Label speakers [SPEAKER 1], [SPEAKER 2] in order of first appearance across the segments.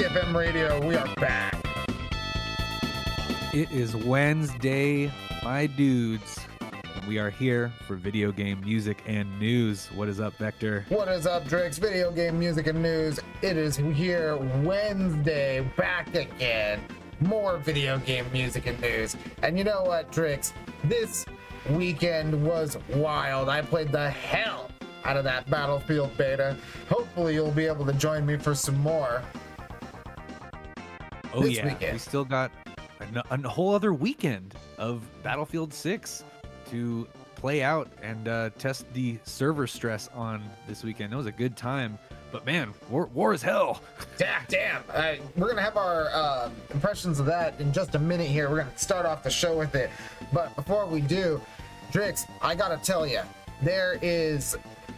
[SPEAKER 1] CFM Radio, we are back.
[SPEAKER 2] It is Wednesday, my dudes. And we are here for video game music and news. What is up, Vector?
[SPEAKER 1] What is up, Drix? Video game music and news. It is here Wednesday, back again. More video game music and news. And you know what, Drix? This weekend was wild. I played the hell out of that Battlefield beta. Hopefully you'll be able to join me for some more.
[SPEAKER 2] Oh yeah, weekend. We still got a whole other weekend of Battlefield 6 to play out and test the server stress on this weekend. It was a good time, but man, war is hell.
[SPEAKER 1] Damn. We're going to have our impressions of that in just a minute here. We're going to start off the show with it. But before we do, Drix, I got to tell you,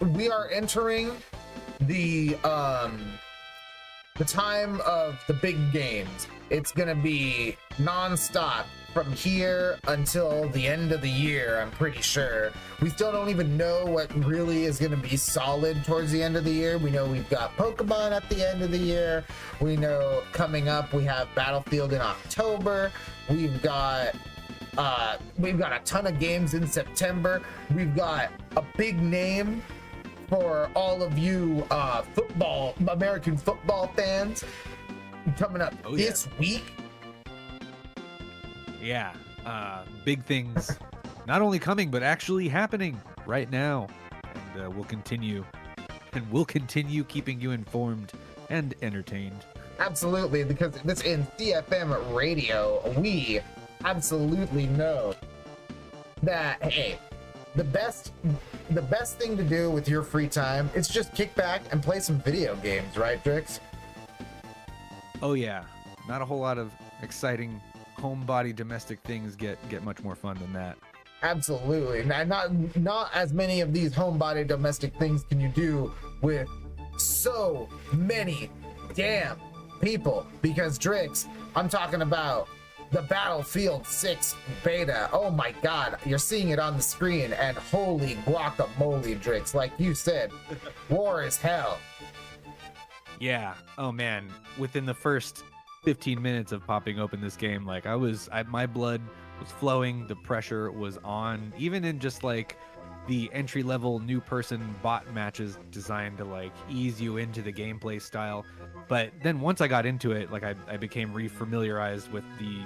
[SPEAKER 1] we are entering the time of the big games. It's gonna be non-stop from here until the end of the year, I'm pretty sure. We still don't even know what really is gonna be solid towards the end of the year. We know we've got Pokemon at the end of the year. We know coming up we have Battlefield in October. We've got a ton of games in September. We've got a big name for all of you American football fans coming up this week.
[SPEAKER 2] Yeah, big things not only coming but actually happening right now, and we'll continue keeping you informed and entertained.
[SPEAKER 1] Absolutely, because this in CFM Radio, we absolutely know that the best thing to do with your free time is just kick back and play some video games, right, Drix?
[SPEAKER 2] Oh yeah, not a whole lot of exciting homebody domestic things get much more fun than that.
[SPEAKER 1] Absolutely. Not as many of these homebody domestic things can you do with so many damn people, because Drix, I'm talking about the Battlefield 6 beta. Oh my god, you're seeing it on the screen, and holy guacamole, Drix, like you said, war is hell.
[SPEAKER 2] Yeah, oh man, within the first 15 minutes of popping open this game, like my blood was flowing, the pressure was on, even in just like the entry-level new person bot matches designed to like ease you into the gameplay style. But then once I got into it, like I became refamiliarized with the,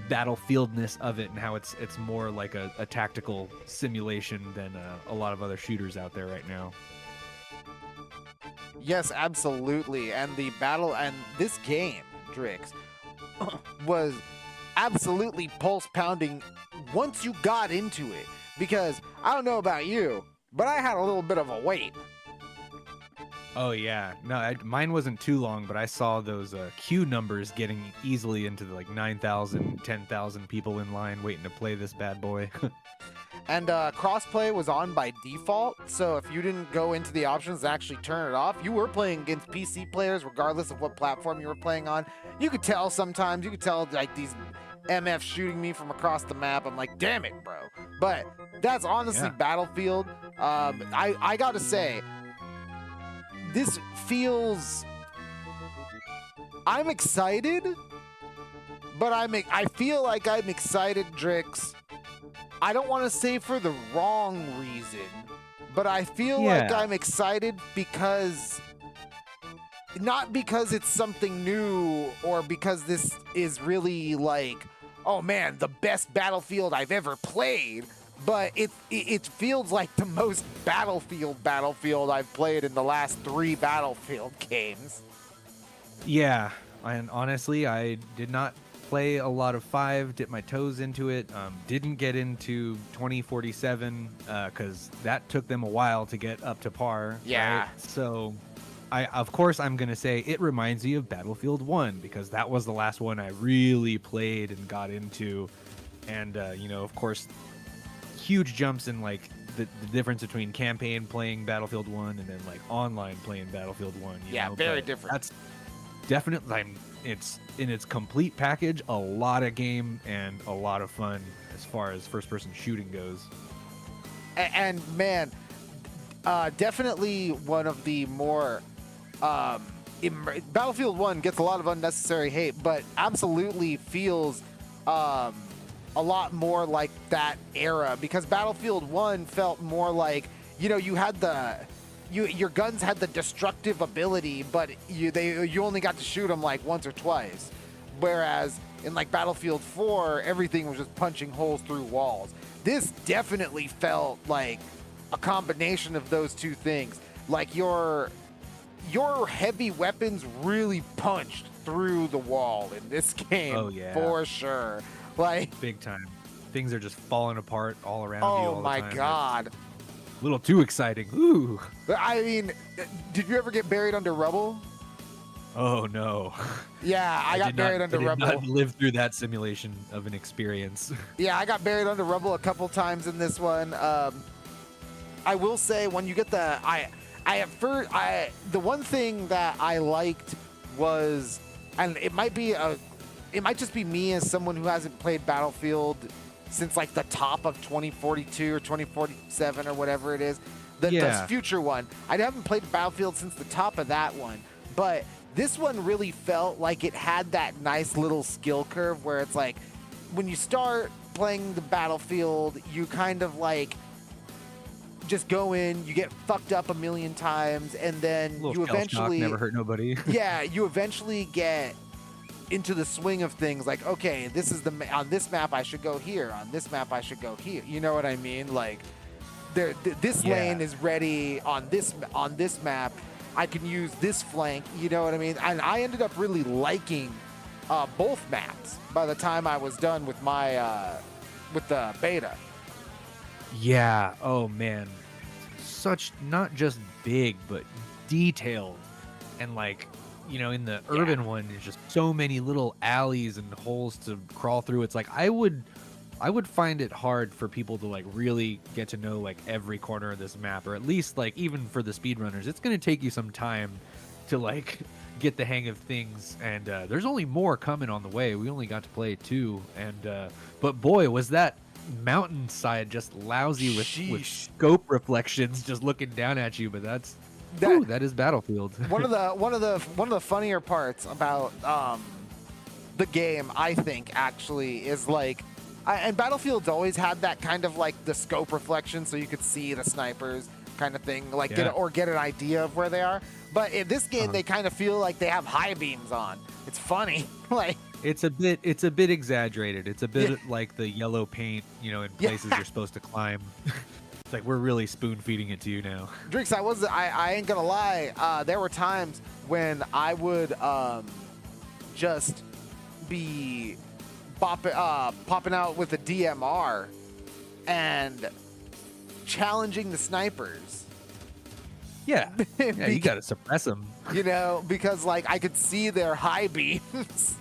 [SPEAKER 2] battlefieldness of it and how it's more like a tactical simulation than a lot of other shooters out there right now.
[SPEAKER 3] Yes, absolutely. And the battle and this game, Drix, was absolutely pulse pounding once you got into it. Because I don't know about you, but I had a little bit of a wait.
[SPEAKER 2] Oh yeah, no, mine wasn't too long, but I saw those queue numbers getting easily into the, like 9,000, 10,000 people in line waiting to play this bad boy.
[SPEAKER 3] And crossplay was on by default, so if you didn't go into the options to actually turn it off, you were playing against PC players regardless of what platform you were playing on. You could tell sometimes, like these MF shooting me from across the map. I'm like, damn it, bro. But that's honestly Battlefield. I gotta say, this feels... I'm excited, but I feel like I'm excited, Drix. I don't want to say for the wrong reason, but I feel like I'm excited because... Not because it's something new or because this is really like, oh man, the best Battlefield I've ever played, but it feels like the most Battlefield I've played in the last 3 Battlefield games.
[SPEAKER 2] Yeah, and honestly, I did not play a lot of 5, dip my toes into it, didn't get into 2047 because that took them a while to get up to par.
[SPEAKER 3] Yeah.
[SPEAKER 2] Right? So... Of course, I'm going to say it reminds me of Battlefield 1 because that was the last one I really played and got into. And, of course, huge jumps in, like, the difference between campaign playing Battlefield 1 and then, like, online playing Battlefield 1.
[SPEAKER 3] Yeah, very different.
[SPEAKER 2] That's definitely, it's in its complete package, a lot of game and a lot of fun as far as first-person shooting goes.
[SPEAKER 3] And man, definitely one of the more... Battlefield 1 gets a lot of unnecessary hate, but absolutely feels a lot more like that era, because Battlefield 1 felt more like, you had your guns had the destructive ability, but you only got to shoot them like once or twice. Whereas in like Battlefield 4, everything was just punching holes through walls. This definitely felt like a combination of those two things. Like your heavy weapons really punched through the wall in this game.
[SPEAKER 2] Oh, yeah.
[SPEAKER 3] For sure. Like,
[SPEAKER 2] big time. Things are just falling apart all around you all the time.
[SPEAKER 3] Oh my God.
[SPEAKER 2] It's a little too exciting. Ooh.
[SPEAKER 3] I mean, did you ever get buried under rubble?
[SPEAKER 2] Oh no.
[SPEAKER 3] Yeah, I got buried under rubble.
[SPEAKER 2] I did not live through that simulation of an experience.
[SPEAKER 3] Yeah, I got buried under rubble a couple times in this one. I will say, when you get the one thing that I liked was, and it might just be me as someone who hasn't played Battlefield since like the top of 2042 or 2047 or whatever it is, the future one. I haven't played Battlefield since the top of that one, but this one really felt like it had that nice little skill curve where it's like, when you start playing the Battlefield, you kind of like just go in, you get fucked up a million times, and then you eventually
[SPEAKER 2] never hurt nobody.
[SPEAKER 3] Yeah, you eventually get into the swing of things. Like, okay, this is on this map I should go here. On this map I should go here. You know what I mean? Like, this lane is ready on this map. I can use this flank. You know what I mean? And I ended up really liking both maps by the time I was done with my with the beta.
[SPEAKER 2] Yeah. Oh man, such not just big but detailed, and like, in the urban one, there's just so many little alleys and holes to crawl through. It's like I would find it hard for people to like really get to know like every corner of this map, or at least like even for the speedrunners, it's going to take you some time to like get the hang of things. And there's only more coming on the way. We only got to play 2, and but boy, was that mountainside just lousy with scope reflections just looking down at you. But that is Battlefield. one of the funnier parts about the game, I think, actually, is like, and Battlefield's always had that kind of like the scope reflection, so you could see the snipers kind of thing, like get an idea of where they are. But in this game, they kind of feel like they have high beams on. It's funny. Like, it's a bit exaggerated. It's a bit like the yellow paint, in places you're supposed to climb. It's like, we're really spoon feeding it to you now.
[SPEAKER 3] Drinks, I ain't gonna lie. There were times when I would just be popping out with a DMR and challenging the snipers.
[SPEAKER 2] Yeah, you gotta suppress them.
[SPEAKER 3] Because like I could see their high beams.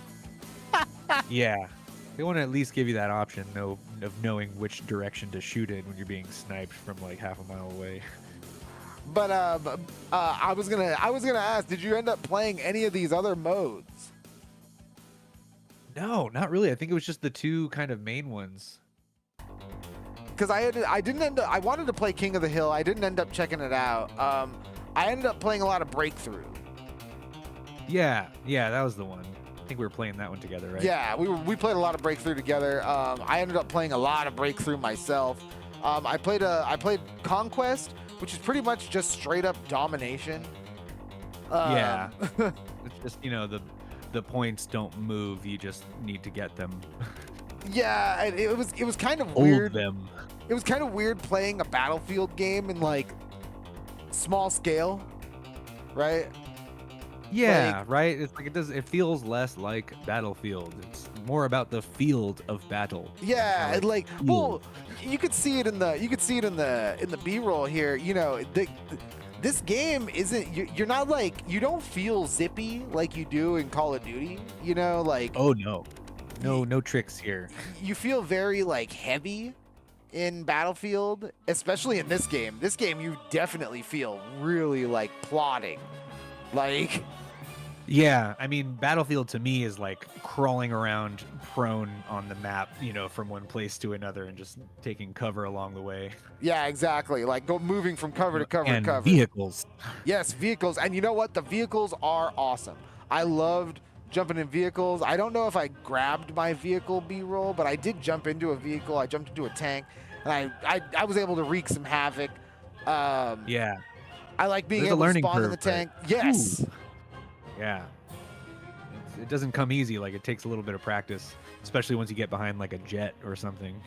[SPEAKER 2] Yeah, they want to at least give you that option of knowing which direction to shoot in when you're being sniped from like half a mile away.
[SPEAKER 3] But I was gonna ask, did you end up playing any of these other modes?
[SPEAKER 2] No, not really. I think it was just the 2 kind of main ones.
[SPEAKER 3] Because I wanted to play King of the Hill. I didn't end up checking it out. I ended up playing a lot of Breakthrough.
[SPEAKER 2] Yeah, that was the one. I think we were playing that one together, right?
[SPEAKER 3] Yeah, we played a lot of Breakthrough together. I ended up playing a lot of Breakthrough myself. I played Conquest, which is pretty much just straight up domination.
[SPEAKER 2] Yeah, it's just the points don't move. You just need to get them.
[SPEAKER 3] Yeah, and it was kind of weird.
[SPEAKER 2] Them.
[SPEAKER 3] It was kind of weird playing a Battlefield game in like small scale, right?
[SPEAKER 2] Yeah, right. It's like it feels less like Battlefield. It's more about the field of battle.
[SPEAKER 3] Yeah, well, you could see it in the B-roll here. This game isn't. You're not like, you don't feel zippy like you do in Call of Duty. Like.
[SPEAKER 2] Oh no. No tricks here.
[SPEAKER 3] You feel very like heavy in Battlefield, especially in this game. This game, you definitely feel really like plodding. Like,
[SPEAKER 2] Yeah, I mean, Battlefield to me is like crawling around prone on the map, from one place to another and just taking cover along the way.
[SPEAKER 3] Yeah, exactly. Like moving from cover to cover
[SPEAKER 2] and
[SPEAKER 3] to cover.
[SPEAKER 2] Vehicles.
[SPEAKER 3] Yes, vehicles. And you know what? The vehicles are awesome. I loved jumping in vehicles. I don't know if I grabbed my vehicle B-roll, but I did jump into a vehicle. I jumped into a tank, and I was able to wreak some havoc.
[SPEAKER 2] Yeah.
[SPEAKER 3] I like being
[SPEAKER 2] There's
[SPEAKER 3] able
[SPEAKER 2] a
[SPEAKER 3] to
[SPEAKER 2] learning
[SPEAKER 3] spawn in
[SPEAKER 2] curve,
[SPEAKER 3] the tank.
[SPEAKER 2] but-
[SPEAKER 3] Yes.
[SPEAKER 2] Ooh. Yeah. It doesn't come easy. Like, it takes a little bit of practice, especially once you get behind like a jet or something.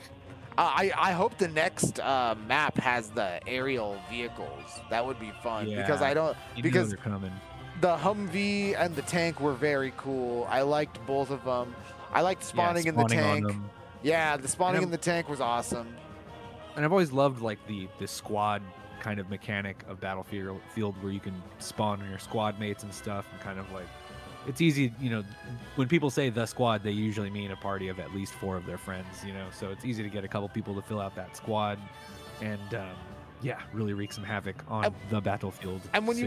[SPEAKER 3] I hope the next map has the aerial vehicles. That would be fun because I don't because
[SPEAKER 2] they're coming.
[SPEAKER 3] the Humvee and the tank were very cool. I liked both of them. I liked spawning in the
[SPEAKER 2] spawning on
[SPEAKER 3] tank.
[SPEAKER 2] them.
[SPEAKER 3] Yeah, the spawning in the tank was awesome.
[SPEAKER 2] And I've always loved like the squad kind of mechanic of Battlefield where you can spawn on your squad mates and stuff, and kind of like it's easy, when people say the squad, they usually mean a party of at least 4 of their friends, so it's easy to get a couple people to fill out that squad and really wreak some havoc on the Battlefield.
[SPEAKER 3] And when
[SPEAKER 2] 6.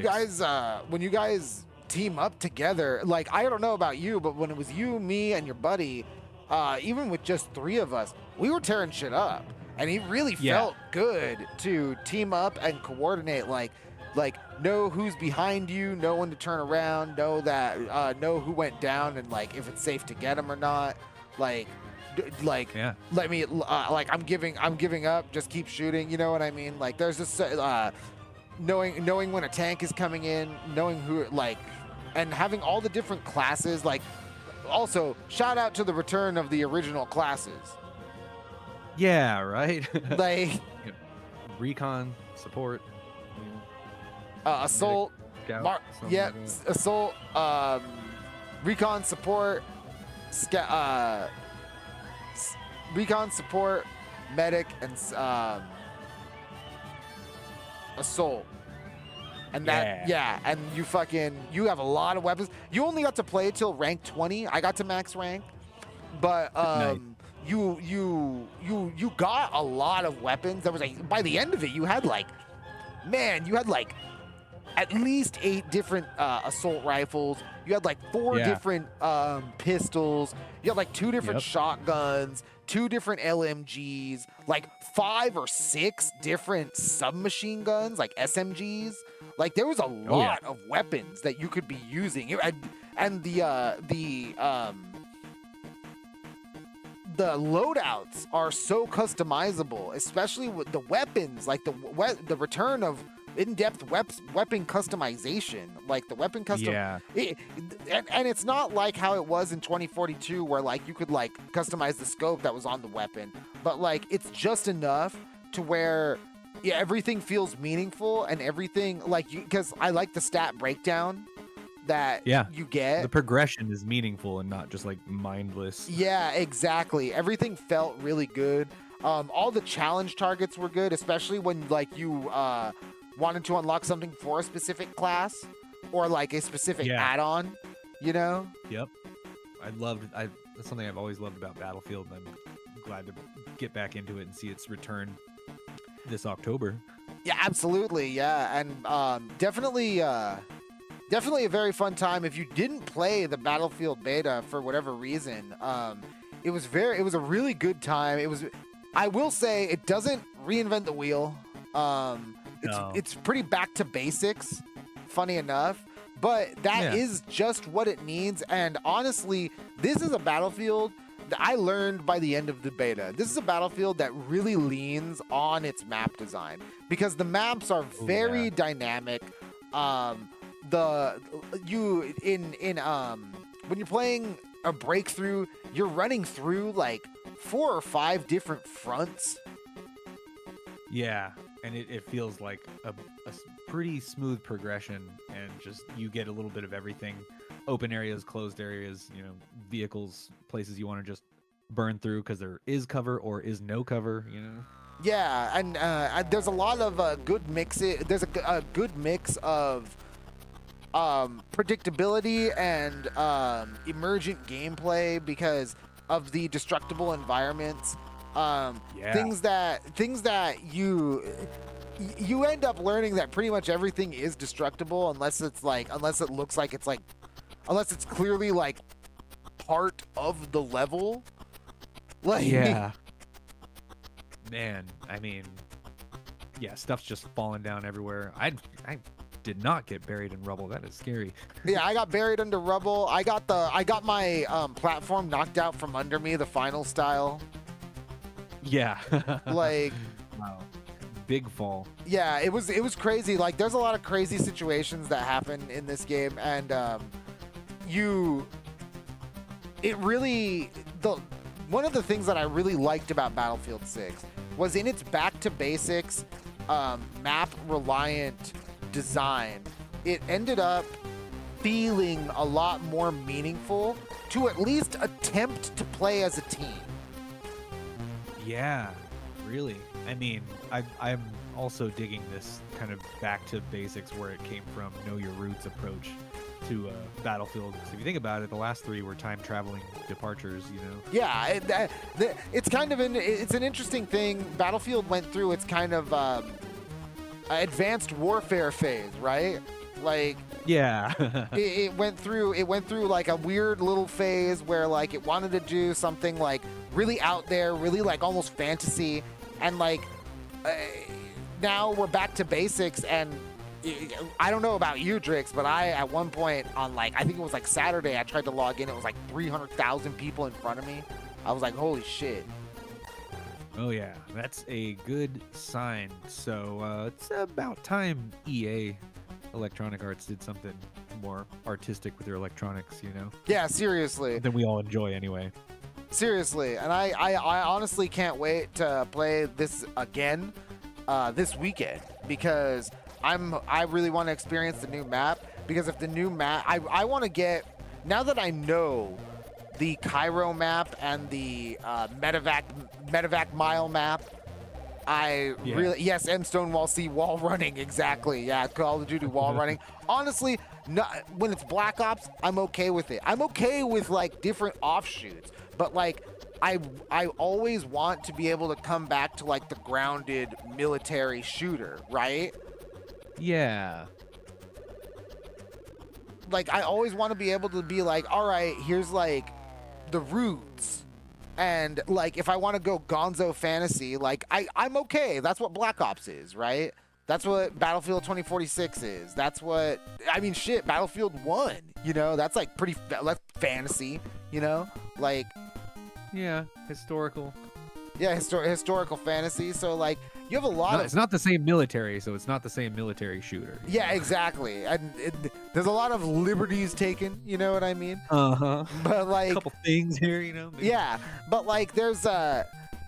[SPEAKER 3] you guys team up together, like, I don't know about you, but when it was you, me, and your buddy, even with just 3 of us, we were tearing shit up. And it really felt good to team up and coordinate, like know who's behind you, know when to turn around, know who went down, and like if it's safe to get them or not. Let me I'm giving up, just keep shooting. You know what I mean? Like there's this knowing when a tank is coming in, knowing who and having all the different classes. Like also shout out to the return of the original classes.
[SPEAKER 2] Yeah, right.
[SPEAKER 3] Like
[SPEAKER 2] recon, support,
[SPEAKER 3] assault,
[SPEAKER 2] scout,
[SPEAKER 3] assault, recon support, recon support, medic, and assault. And and you have a lot of weapons. You only got to play till rank 20. I got to max rank, but
[SPEAKER 2] nice.
[SPEAKER 3] You got a lot of weapons. There was by the end of it, you had at least 8 different assault rifles. You had 4 different pistols. You had 2 different shotguns, 2 different LMGs, 5 or 6 different submachine guns, SMGs. There was a lot of weapons that you could be using. And the loadouts are so customizable, especially with the weapons, the return of in-depth weapon customization, the weapon custom.
[SPEAKER 2] Yeah.
[SPEAKER 3] And it's not like how it was in 2042 where you could customize the scope that was on the weapon, but it's just enough to where everything feels meaningful and everything because I like the stat breakdown that you get.
[SPEAKER 2] The progression is meaningful and not just mindless.
[SPEAKER 3] Yeah, exactly. Everything felt really good. All the challenge targets were good, especially when you wanted to unlock something for a specific class or a specific add-on, Yep.
[SPEAKER 2] That's something I've always loved about Battlefield, and I'm glad to get back into it and see its return this October.
[SPEAKER 3] Yeah, absolutely. Yeah, and definitely a very fun time. If you didn't play the Battlefield beta for whatever reason, it was a really good time. I will say it doesn't reinvent the wheel. It's pretty back to basics, funny enough, but that is just what it needs. And honestly, this is a Battlefield that I learned by the end of the beta. This is a Battlefield that really leans on its map design because the maps are very dynamic. When you're playing a breakthrough, you're running through 4 or 5 different fronts.
[SPEAKER 2] Yeah, and it feels like a pretty smooth progression, and just you get a little bit of everything. Open areas, closed areas, vehicles, places you want to just burn through because there is cover or is no cover,
[SPEAKER 3] Yeah, and there's a lot of good mix. There's a good mix of predictability and emergent gameplay because of the destructible environments. Things that you end up learning that pretty much everything is destructible unless it looks like it's unless it's clearly like part of the level. Like,
[SPEAKER 2] Yeah. Man, I mean, yeah, stuff's just falling down everywhere. I did not get buried in rubble. That is scary.
[SPEAKER 3] yeah, I got buried under rubble. I got my platform knocked out from under me, the final style.
[SPEAKER 2] Yeah.
[SPEAKER 3] Like,
[SPEAKER 2] wow. Big fall.
[SPEAKER 3] yeah, it was crazy. Like, there's a lot of crazy situations that happen in this game, and one of the things that I really liked about Battlefield 6 was in its back to basics, map reliant design. It ended up feeling a lot more meaningful to at least attempt to play as a team.
[SPEAKER 2] Yeah, really. I mean, I'm also digging this kind of back to basics where it came from, know your roots approach to Battlefield. So if you think about it, the last 3 were time traveling departures, you know?
[SPEAKER 3] Yeah, it's kind of it's an interesting thing. Battlefield went through its kind of advanced warfare phase, right? Like,
[SPEAKER 2] yeah.
[SPEAKER 3] it went through like a weird little phase where like it wanted to do something like really out there, really like almost fantasy, and like now we're back to basics. And I don't know about you, Drix, but I at one point on like, I think it was like Saturday, I tried to log in. It was like 300,000 people in front of me. I was like, holy shit.
[SPEAKER 2] Oh yeah, that's a good sign. So it's about time EA, Electronic Arts, did something more artistic with their electronics, you know?
[SPEAKER 3] Yeah, seriously.
[SPEAKER 2] That we all enjoy anyway.
[SPEAKER 3] Seriously, and I honestly can't wait to play this again this weekend, because I really want to experience the new map, because if the new map, I want to get, now that I know the Cairo map and the Medevac Mile map, really, yes, and Stonewall C wall running, exactly. Yeah, Call of Duty wall running. Honestly, when it's Black Ops, I'm okay with it. I'm okay with like different offshoots, but like I always want to be able to come back to like the grounded military shooter, right?
[SPEAKER 2] Yeah.
[SPEAKER 3] Like, I always want to be able to be like, all right, here's like the roots. And like, if I want to go gonzo fantasy, like I'm okay. That's what Black Ops is, right? That's what Battlefield 2046 is. That's what, I mean, shit, Battlefield 1, you know, that's like that's fantasy, you know, like.
[SPEAKER 2] Yeah, historical.
[SPEAKER 3] Yeah, historical fantasy. So like, you have a lot of.
[SPEAKER 2] It's not the same military, so it's not the same military shooter.
[SPEAKER 3] Yeah, exactly. And there's a lot of liberties taken. You know what I mean? But like,
[SPEAKER 2] a couple things here, you know. Maybe.
[SPEAKER 3] Yeah, but like, there's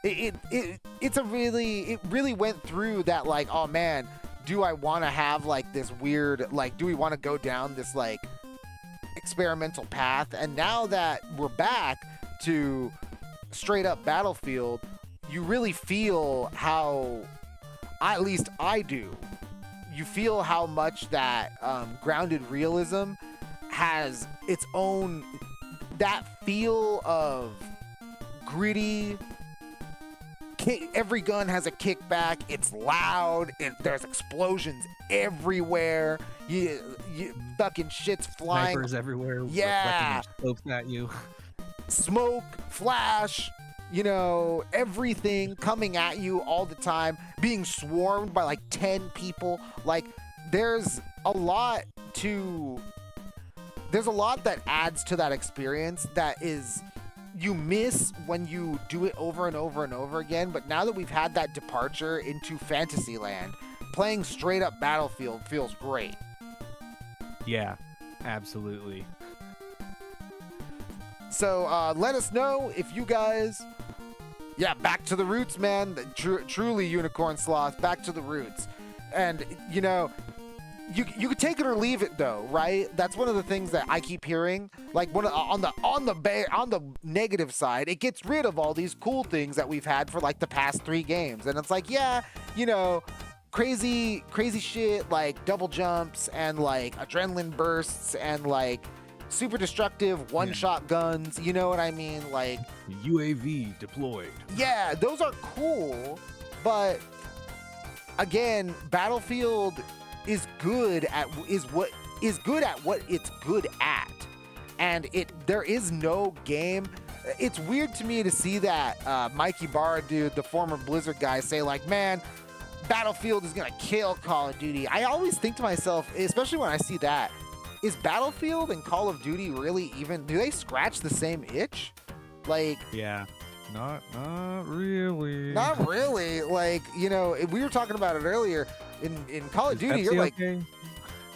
[SPEAKER 3] it really went through that. Like, oh man, do I want to have like this weird, like, do we want to go down this like experimental path? And now that we're back to straight up Battlefield, you really feel how, at least I do, you feel how much that grounded realism has its own, that feel of gritty. Every gun has a kickback. It's loud. There's explosions everywhere. You fucking shit's flying.
[SPEAKER 2] Snipers everywhere.
[SPEAKER 3] Yeah.
[SPEAKER 2] Reflecting their scopes at you.
[SPEAKER 3] Smoke, flash, you know, everything coming at you all the time, being swarmed by like 10 people. Like, there's a lot that adds to that experience that is, you miss when you do it over and over and over again. But now that we've had that departure into Fantasyland, playing straight up Battlefield feels great.
[SPEAKER 2] Yeah, absolutely.
[SPEAKER 3] So let us know if you guys, back to the roots, man. Truly, Unicorn Sloth, back to the roots. And, you know, you could take it or leave it, though, right? That's one of the things that I keep hearing. Like, on the negative side, it gets rid of all these cool things that we've had for like the past 3 games. And it's like, yeah, you know, crazy shit like double jumps and like adrenaline bursts and like super destructive one-shot guns, you know what I mean? Like,
[SPEAKER 2] UAV deployed.
[SPEAKER 3] Yeah, those are cool, but again, Battlefield is good at what it's good at. and there is no game. It's weird to me to see that Mikey Barra dude, the former Blizzard guy, say like, man, Battlefield is gonna kill Call of Duty. I always think to myself, especially when I see that, is Battlefield and Call of Duty really even, do they scratch the same itch? Like,
[SPEAKER 2] yeah, not really.
[SPEAKER 3] Not really. Like, you know, we were talking about it earlier. In Call of Duty, you're like,
[SPEAKER 2] okay?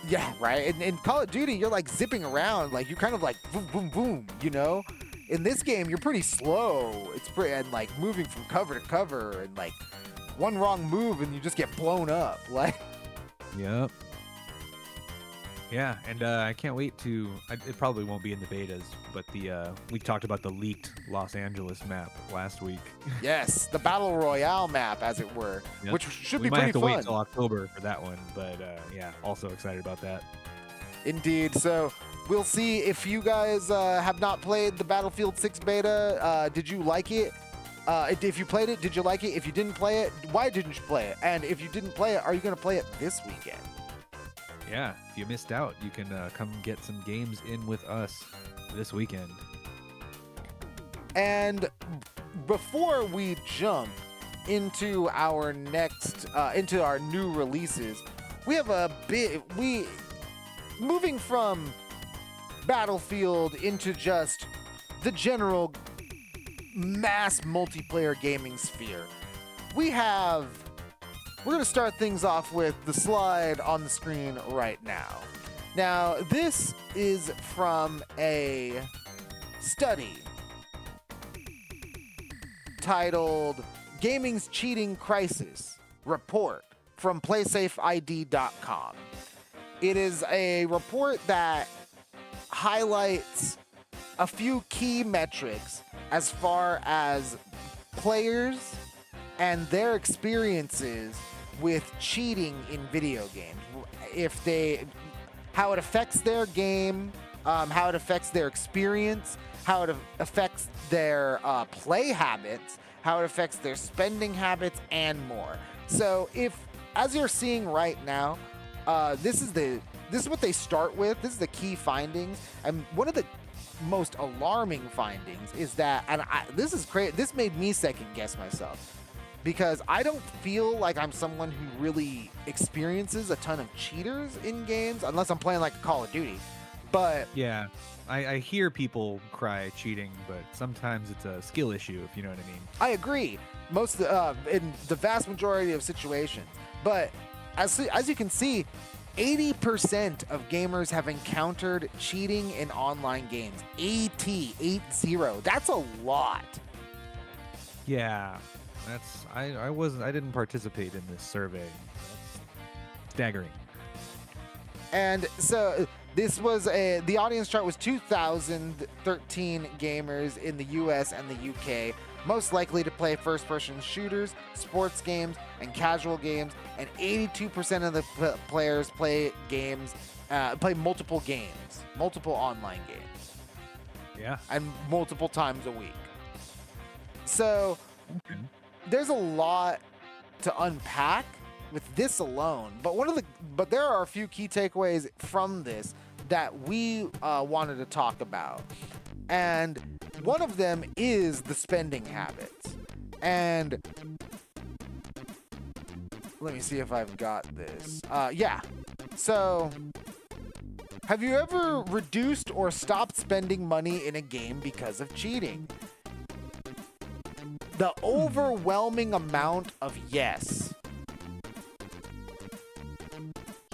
[SPEAKER 3] yeah, right. In Call of Duty, you're like zipping around, like you're kind of like boom, boom, boom. You know, in this game, you're pretty slow. It's pretty and like moving from cover to cover, and like one wrong move and you just get blown up. Like,
[SPEAKER 2] yep. Yeah, and I can't wait to. It probably won't be in the betas, but we talked about the leaked Los Angeles map last week.
[SPEAKER 3] yes, the Battle Royale map, as it were,
[SPEAKER 2] Yep.
[SPEAKER 3] which should
[SPEAKER 2] We
[SPEAKER 3] be
[SPEAKER 2] might
[SPEAKER 3] pretty
[SPEAKER 2] have to
[SPEAKER 3] fun.
[SPEAKER 2] wait until October for that one, but yeah, also excited about that.
[SPEAKER 3] Indeed. So we'll see if you guys have not played the Battlefield 6 beta. Did you like it? If you played it, did you like it? If you didn't play it, why didn't you play it? And if you didn't play it, are you going to play it this weekend?
[SPEAKER 2] Yeah, if you missed out, you can come get some games in with us this weekend.
[SPEAKER 3] And before we jump into our next, into our new releases, we have moving from Battlefield into just the general mass multiplayer gaming sphere. We're going to start things off with the slide on the screen right now. Now, this is from a study titled Gaming's Cheating Crisis Report from PlaySafeID.com. It is a report that highlights a few key metrics as far as players and their experiences with cheating in video games. How it affects their game, how it affects their experience, how it affects their play habits, how it affects their spending habits, and more. So as you're seeing right now, this is what they start with. This is the key findings, and one of the most alarming findings is that, and this is crazy. This made me second guess myself, because I don't feel like I'm someone who really experiences a ton of cheaters in games, unless I'm playing like a Call of Duty. But
[SPEAKER 2] yeah, I hear people cry cheating, but sometimes it's a skill issue, if you know what I mean.
[SPEAKER 3] I agree, in the vast majority of situations. But as you can see, 80% of gamers have encountered cheating in online games. 80. That's a lot.
[SPEAKER 2] Yeah, I didn't participate in this survey. That's staggering.
[SPEAKER 3] And so this was the audience chart was 2,013 gamers in the US and the UK, most likely to play first-person shooters, sports games, and casual games, and 82% of the players play multiple games, multiple online games.
[SPEAKER 2] Yeah.
[SPEAKER 3] And multiple times a week. So there's a lot to unpack with this alone, but there are a few key takeaways from this that we wanted to talk about. And one of them is the spending habits. And let me see if I've got this. Yeah. So, have you ever reduced or stopped spending money in a game because of cheating? The overwhelming amount of yes.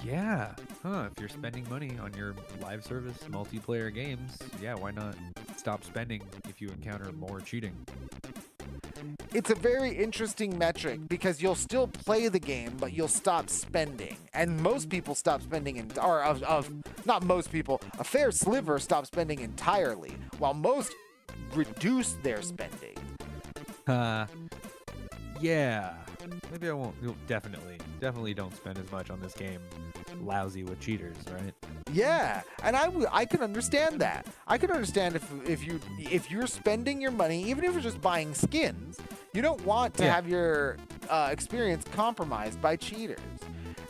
[SPEAKER 2] Yeah. If you're spending money on your live service multiplayer games, yeah, why not stop spending if you encounter more cheating?
[SPEAKER 3] It's a very interesting metric because you'll still play the game, but you'll stop spending. And most people stop spending, not most people, a fair sliver stop spending entirely, while most reduce their spending.
[SPEAKER 2] Yeah. Maybe I won't. Definitely don't spend as much on this game. Lousy with cheaters, right?
[SPEAKER 3] Yeah, and I can understand that. I can understand if you're spending your money, even if you're just buying skins, you don't want to have your experience compromised by cheaters.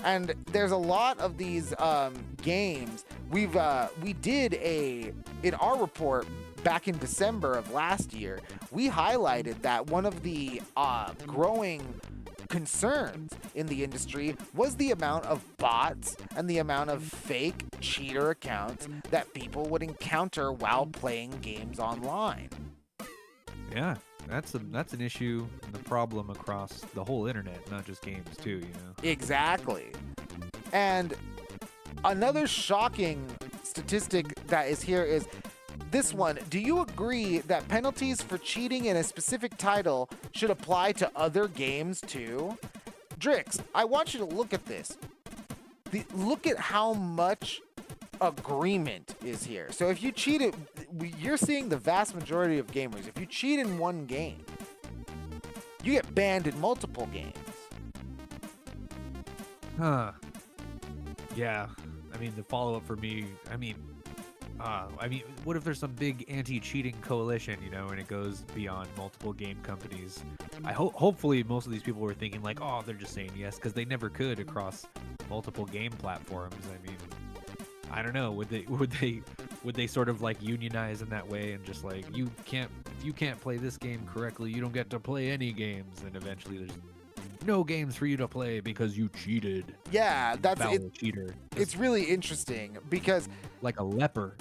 [SPEAKER 3] And there's a lot of these games we did in our report back in December of last year, we highlighted that one of the growing concerns in the industry was the amount of bots and the amount of fake cheater accounts that people would encounter while playing games online.
[SPEAKER 2] Yeah, that's an issue and a problem across the whole internet, not just games too, you know.
[SPEAKER 3] Exactly. And another shocking statistic that is here is this one. Do you agree that penalties for cheating in a specific title should apply to other games too? Drix, I want you to look at this. Look at how much agreement is here. So if you cheat you're seeing the vast majority of gamers. If you cheat in one game, you get banned in multiple games.
[SPEAKER 2] Huh. Yeah. I mean, the follow-up for me, I mean, what if there's some big anti-cheating coalition, you know, and it goes beyond multiple game companies? Hopefully most of these people were thinking like, oh, they're just saying yes because they never could across multiple game platforms. I mean, I don't know. Would they sort of like unionize in that way and just like, if you can't play this game correctly, you don't get to play any games, and eventually there's no games for you to play because you cheated.
[SPEAKER 3] Yeah, that's
[SPEAKER 2] it. Cheater.
[SPEAKER 3] It's really interesting because
[SPEAKER 2] like a leper.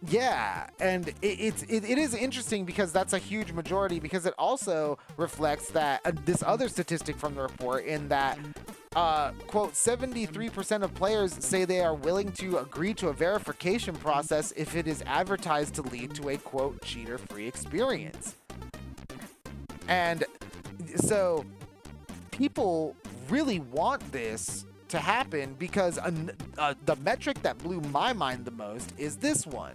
[SPEAKER 3] Yeah, and it is interesting because that's a huge majority, because it also reflects that this other statistic from the report in that quote 73% of players say they are willing to agree to a verification process if it is advertised to lead to a quote cheater-free experience. And so people really want this to happen because the metric that blew my mind the most is this one: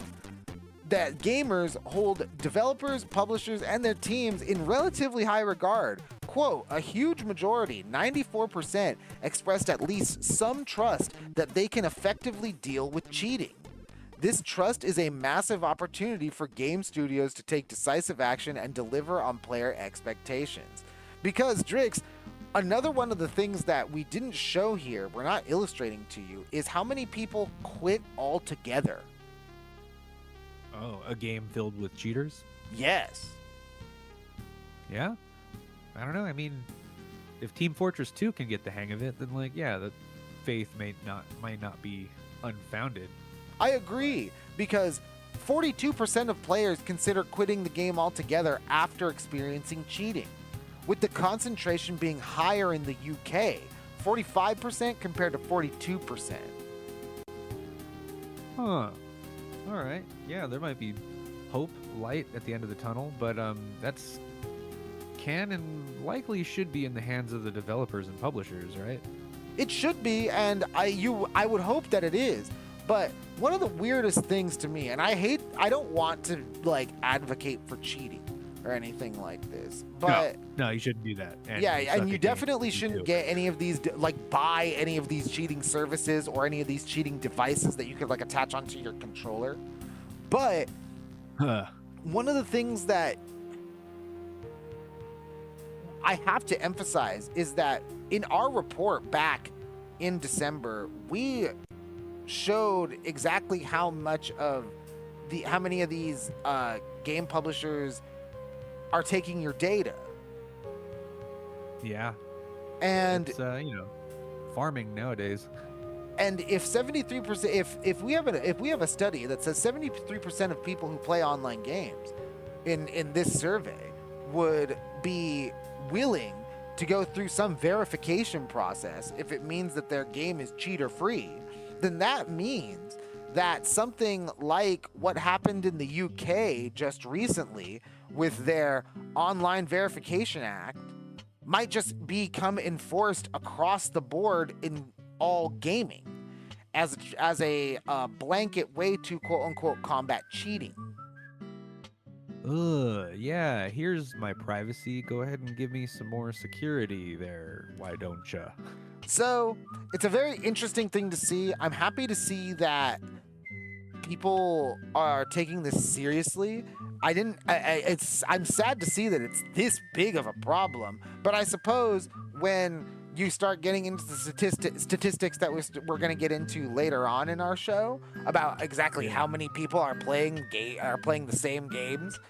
[SPEAKER 3] that gamers hold developers, publishers, and their teams in relatively high regard. Quote, a huge majority, 94%, expressed at least some trust that they can effectively deal with cheating. This trust is a massive opportunity for game studios to take decisive action and deliver on player expectations. Because, Drix, another one of the things that we didn't show here, we're not illustrating to you, is how many people quit altogether.
[SPEAKER 2] Oh, a game filled with cheaters?
[SPEAKER 3] Yes.
[SPEAKER 2] Yeah? I don't know. I mean, if Team Fortress 2 can get the hang of it, then like, yeah, the faith might not be unfounded.
[SPEAKER 3] I agree, because 42% of players consider quitting the game altogether after experiencing cheating, with the concentration being higher in the UK, 45% compared to 42%.
[SPEAKER 2] Huh. All right. Yeah, there might be hope, light at the end of the tunnel, but that's can and likely should be in the hands of the developers and publishers, right?
[SPEAKER 3] It should be, and I would hope that it is. But one of the weirdest things to me, and I don't want to like advocate for cheating or anything like this, but
[SPEAKER 2] no, you shouldn't do that.
[SPEAKER 3] And and you definitely shouldn't get any of these, like buy any of these cheating services or any of these cheating devices that you could like attach onto your controller. But one of the things that I have to emphasize is that in our report back in December, we showed exactly how many of these game publishers are taking your data.
[SPEAKER 2] Yeah.
[SPEAKER 3] And
[SPEAKER 2] it's, farming nowadays.
[SPEAKER 3] And if 73%, if we have a study that says 73% of people who play online games in this survey would be willing to go through some verification process if it means that their game is cheater free, then that means that something like what happened in the UK just recently with their Online Verification Act might just become enforced across the board in all gaming as a blanket way to quote unquote combat cheating.
[SPEAKER 2] Yeah, here's my privacy. Go ahead and give me some more security there, why don't ya?
[SPEAKER 3] So, it's a very interesting thing to see. I'm happy to see that people are taking this seriously. I'm sad to see that it's this big of a problem, but I suppose when you start getting into the statistics that we're going to get into later on in our show about exactly how many people are playing the same games.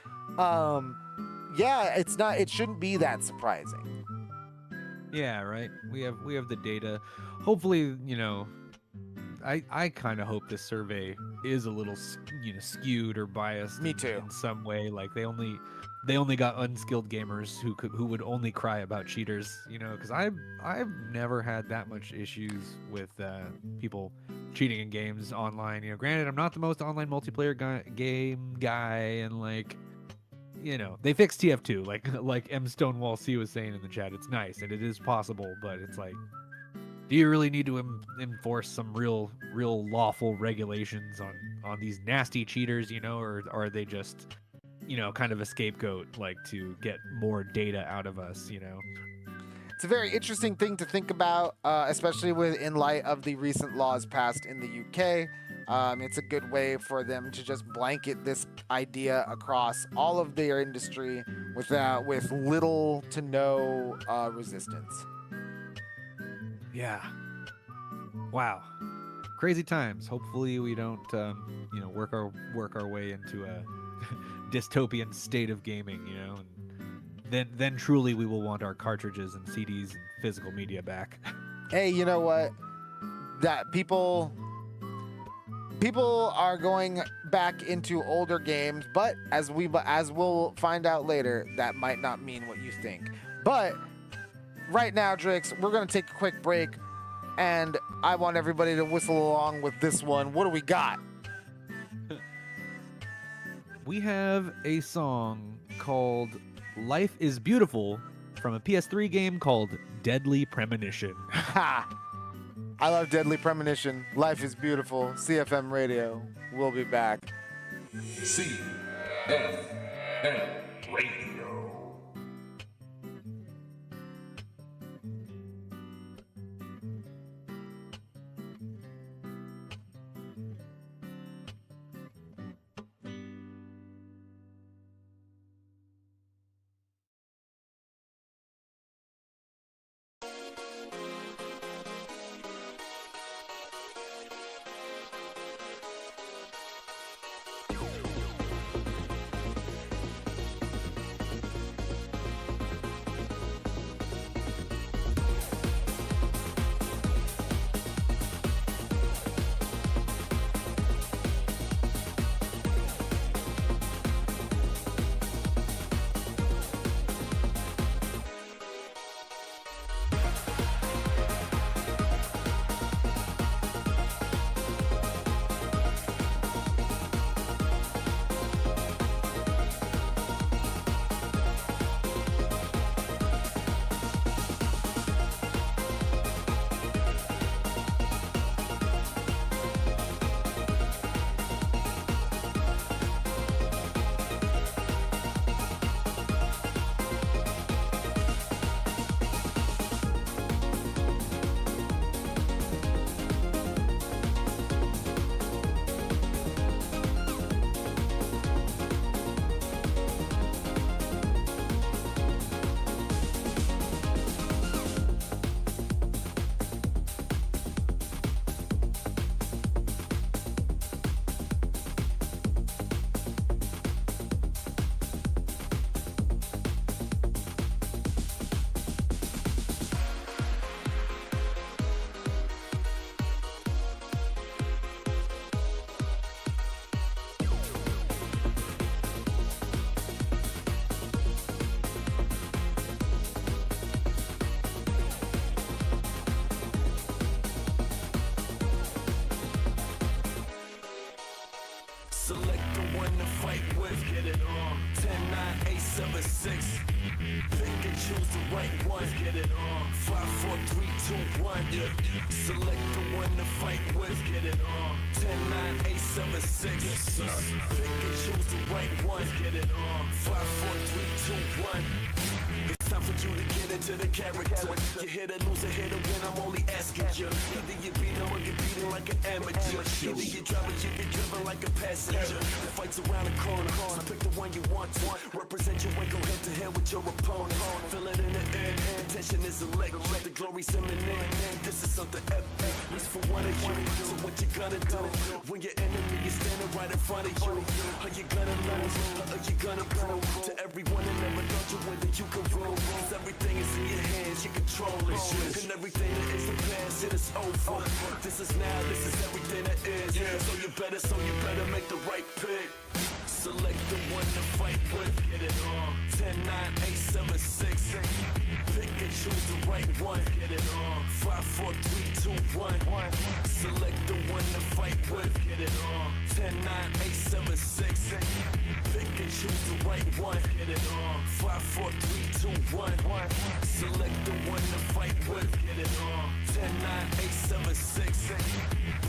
[SPEAKER 3] It shouldn't be that surprising.
[SPEAKER 2] Yeah, right. We have the data. Hopefully, I kind of hope this survey is a little skewed or biased.
[SPEAKER 3] Me too.
[SPEAKER 2] In some way, like they only got unskilled gamers who would only cry about cheaters, because I've never had that much issues with people cheating in games online. Granted, I'm not the most online multiplayer game guy, and they fixed TF2, like M Stonewall C was saying in the chat. It's nice and it is possible, but it's like, do you really need to enforce some real lawful regulations on these nasty cheaters, or are they just, kind of a scapegoat, to get more data out of us,
[SPEAKER 3] It's a very interesting thing to think about, especially in light of the recent laws passed in the UK. It's a good way for them to just blanket this idea across all of their industry with little to no resistance.
[SPEAKER 2] Yeah. Wow. Crazy times. Hopefully we don't, work our way into a dystopian state of gaming, and then truly we will want our cartridges and CDs and physical media back.
[SPEAKER 3] Hey, you know what? That people are going back into older games, but as we'll find out later, that might not mean what you think. But right now, Drix, we're going to take a quick break, and I want everybody to whistle along with this one. What do we got?
[SPEAKER 2] We have a song called Life is Beautiful from a PS3 game called Deadly Premonition.
[SPEAKER 3] Ha! I love Deadly Premonition. Life is Beautiful. CFM Radio. We'll be back.
[SPEAKER 4] CFM Radio.
[SPEAKER 5] Select the one to fight with, get it on. 10, 9, 8, 7, 6. Pick and choose the right one, get it on. 5, 4, 3, 2, 1. Select the one to fight with, get it on. 10, 9, 8, 7, 6. Yes, sir. Pick and choose the right one, get it on. 5, 4, 3, 2, 1. It's time for you to get into the character. You hit or lose, a hit or win, I'm only asking you. Either you beat him or you beat him like an amateur. Either you drive or you get driven like a passenger. The fight's around the corner, so pick the one you want. Represent your way, go head to head with your opponent. Feel it in the air, tension is electric. The glory's imminent. This is something epic. Reach for one of you. So what you gonna do when your enemy is standing right in front of you? Are you gonna lose? Or are you gonna prove to everyone that never thought you win that you can rule? 'Cause everything is in your hands, you control it. And everything that is the past, it is over. This is now, this is everything that is. So you better make the right pick. Select the one to fight with. Get it on. 10, 9, 8, 7, 6. Pick and choose the right one. Get it on. 5, 4, 3, 2, 1. Select the one to fight with. Get it on. 10, 9, 8, 7, 6. Pick and choose the right one. Get it on. 5, 4, 3, 2, 1. Select the one to fight with. Get it on. 10, 9, 8, 7, 6.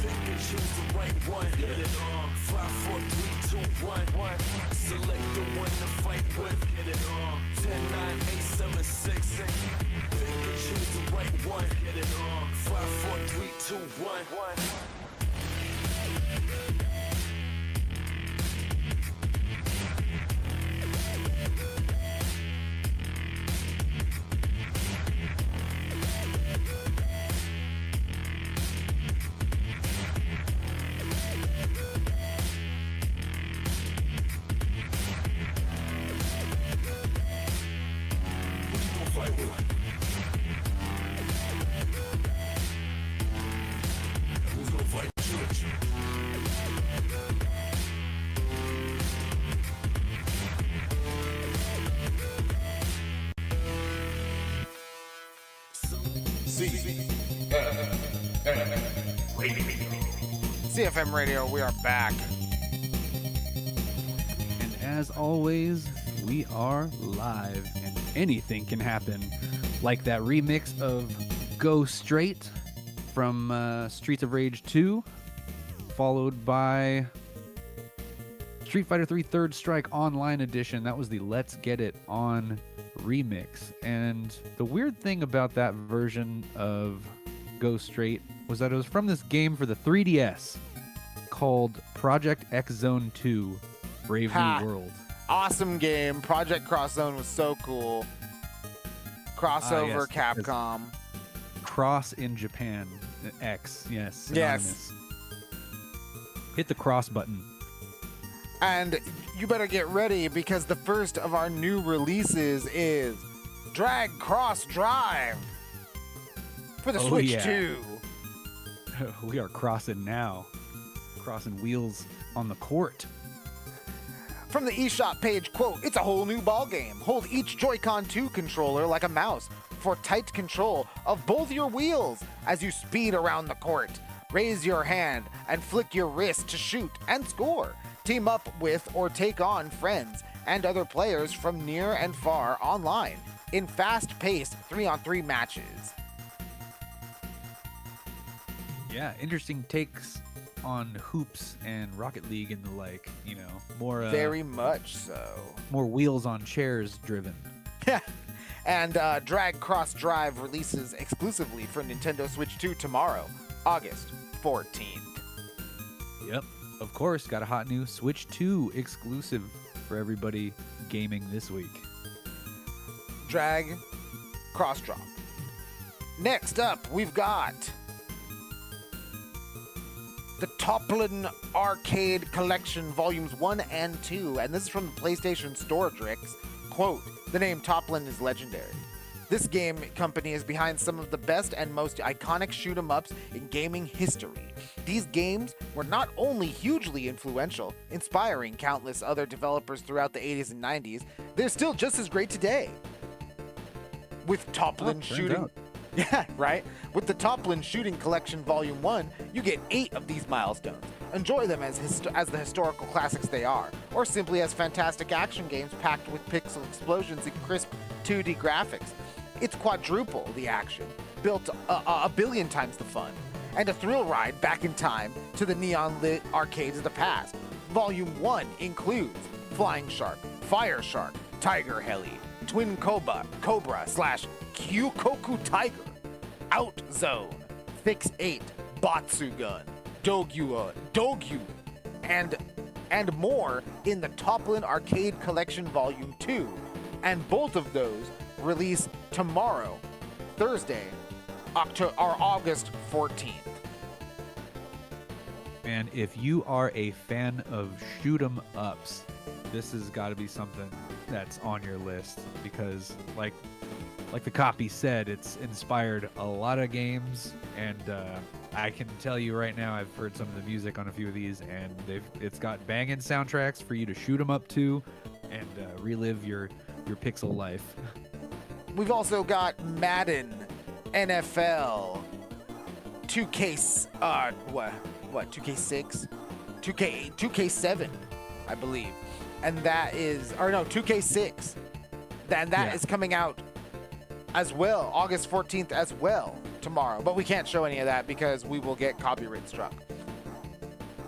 [SPEAKER 5] Pick and choose the right one. Get it on. 5, 4, 3, 2, 1. Select the one to fight with. Get it on. 10, 9, 8, 7, 6. Pick and choose the right one. Get it on. 5, 4, 3, 2, 1.
[SPEAKER 3] CFM Radio, we are back.
[SPEAKER 2] And as always, we are live, and anything can happen. Like that remix of Go Straight from Streets of Rage 2, followed by Street Fighter 3 Third Strike Online Edition. That was the Let's Get It On remix. And the weird thing about that version of Go Straight was that it was from this game for the 3DS called Project X Zone 2 Brave New World.
[SPEAKER 3] Awesome game. Project Cross Zone was so cool. Crossover,
[SPEAKER 2] yes,
[SPEAKER 3] Capcom.
[SPEAKER 2] Cross in Japan. X, yes.
[SPEAKER 3] Yes.
[SPEAKER 2] Synonymous. Hit the cross button.
[SPEAKER 3] And you better get ready because the first of our new releases is Drag Cross Drive for the Switch 2.
[SPEAKER 2] We are crossing now. Crossing wheels on the court.
[SPEAKER 3] From the eShop page, quote, "It's a whole new ballgame. Hold each Joy-Con 2 controller like a mouse for tight control of both your wheels as you speed around the court. Raise your hand and flick your wrist to shoot and score. Team up with or take on friends and other players from near and far online in fast-paced 3-on-3 matches."
[SPEAKER 2] Yeah, interesting takes on hoops and Rocket League and the like, you know, more
[SPEAKER 3] Very much so.
[SPEAKER 2] more wheels on chairs driven.
[SPEAKER 3] And Drag Cross Drive releases exclusively for Nintendo Switch 2 tomorrow, August 14th.
[SPEAKER 2] Yep. Of course, got a hot new Switch 2 exclusive for everybody gaming this week.
[SPEAKER 3] Drag Cross Drop. Next up, we've got the Toplin Arcade Collection Volumes 1 and 2, and this is from the PlayStation Store, Drix. Quote, "The name Toplin is legendary. This game company is behind some of the best and most iconic shoot-'em-ups in gaming history. These games were not only hugely influential, inspiring countless other developers throughout the 80s and 90s, they're still just as great today. With Toplin shooting..."
[SPEAKER 2] out.
[SPEAKER 3] Yeah, right? With the Toplin Shooting Collection Volume 1, you get 8 of these milestones. Enjoy them as the historical classics they are, or simply as fantastic action games packed with pixel explosions and crisp 2D graphics. It's quadruple the action, built a billion times the fun, and a thrill ride back in time to the neon-lit arcades of the past. Volume 1 includes Flying Shark, Fire Shark, Tiger Heli, Twin Cobra slash Kyukoku Tiger, Out Zone, Fix 8, Batsugun, Dogyu, and more in the Toplin Arcade Collection Volume 2. And both of those release tomorrow, Thursday, August 14th.
[SPEAKER 2] Man, if you are a fan of shoot 'em ups, this has got to be something that's on your list, because like the copy said, it's inspired a lot of games, and I can tell you right now, I've heard some of the music on a few of these, and it's got banging soundtracks for you to shoot 'em up to and relive your pixel life.
[SPEAKER 3] We've also got Madden, NFL, 2K, 2K6, 2K7, I believe, and that is, or no, 2K6, and that is coming out as well, August 14th as well, tomorrow. But we can't show any of that because we will get copyright struck.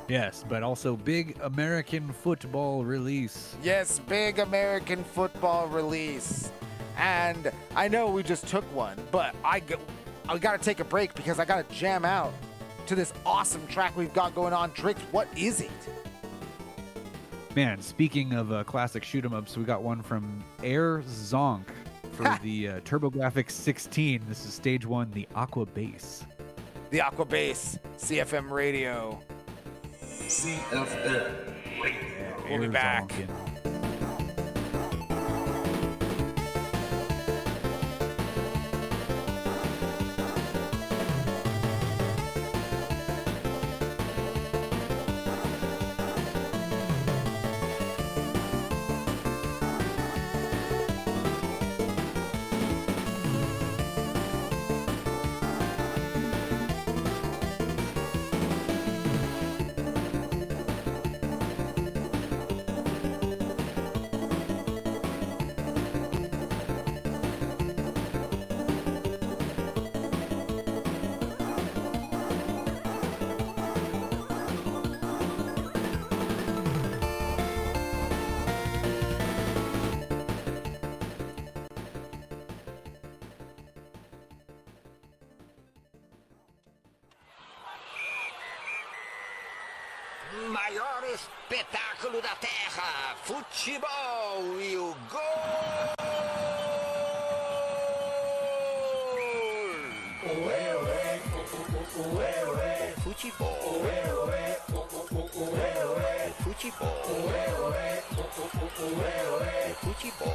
[SPEAKER 2] Yes, but also big American football release.
[SPEAKER 3] Yes, big American football release. And I know we just took one, but I got to take a break because I got to jam out to this awesome track we've got going on. Drix, what is it?
[SPEAKER 2] Man, speaking of classic shoot 'em ups, we got one from Air Zonk for the TurboGrafx 16. This is stage 1, the Aqua Bass.
[SPEAKER 3] The Aqua Bass, CFM Radio.
[SPEAKER 5] CFM Radio.
[SPEAKER 3] We'll be back.
[SPEAKER 2] Zonkin'.
[SPEAKER 4] Maior espetáculo da terra, futebol e o gol! Futebol. Futebol. Futebol.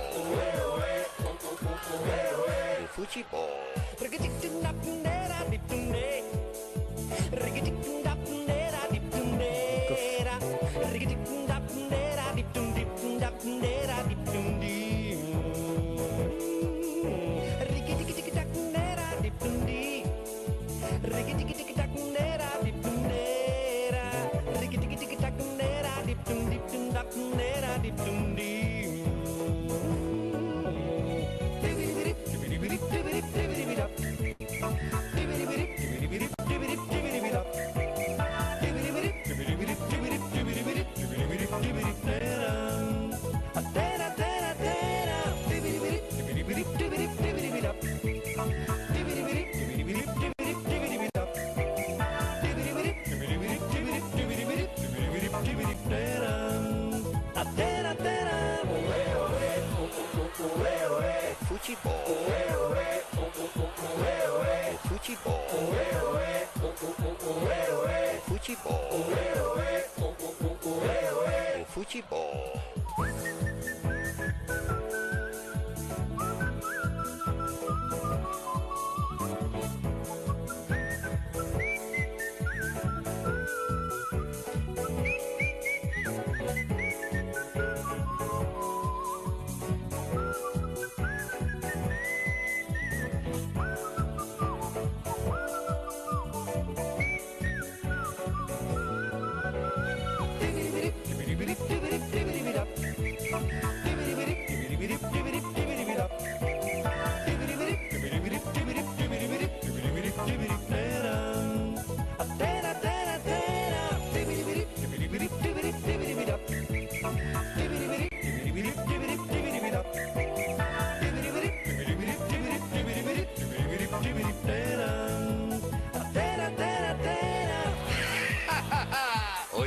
[SPEAKER 4] Futebol.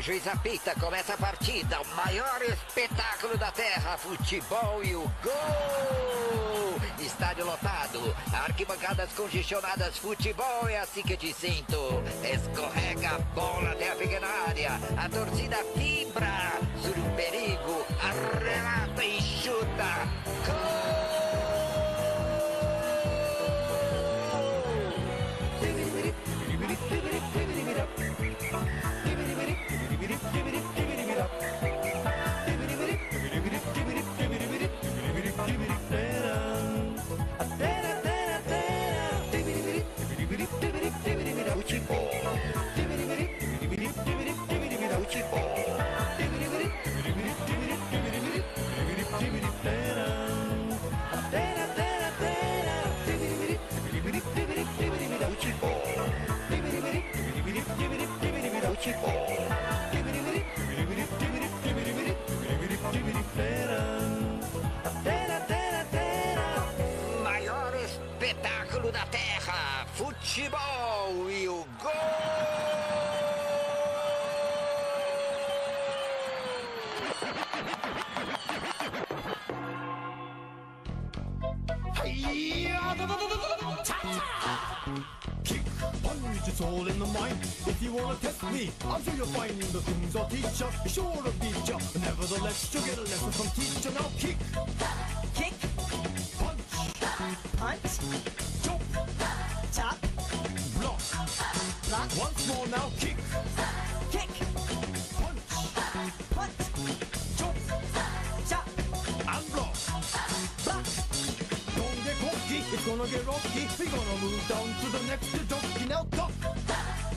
[SPEAKER 6] juiz apita, começa a partida, o maior espetáculo da terra, futebol e o gol! Estádio lotado, arquibancadas congestionadas, futebol é assim que te sinto. Escorrega a bola até a pequena área, a torcida vibra, surge um perigo, arremata e chuta. Gol! Maior espetáculo da terra, futebol e o gol!
[SPEAKER 5] Kick, punch, it's all in the mind. If you wanna test me, I'm sure you'll find the things I'll teach ya. Be sure to beat ya. Nevertheless, you'll get a lesson from teacher. Now kick,
[SPEAKER 7] Kick,
[SPEAKER 5] punch,
[SPEAKER 7] punch,
[SPEAKER 5] jump,
[SPEAKER 7] chop,
[SPEAKER 5] block.
[SPEAKER 7] block,
[SPEAKER 5] Once more now, kick,
[SPEAKER 7] kick,
[SPEAKER 5] punch,
[SPEAKER 7] punch,
[SPEAKER 5] jump,
[SPEAKER 7] chop,
[SPEAKER 5] and block.
[SPEAKER 7] block.
[SPEAKER 5] Don't get cocky, it's gonna get rocky. We're gonna move down to the next jockey. Now duck,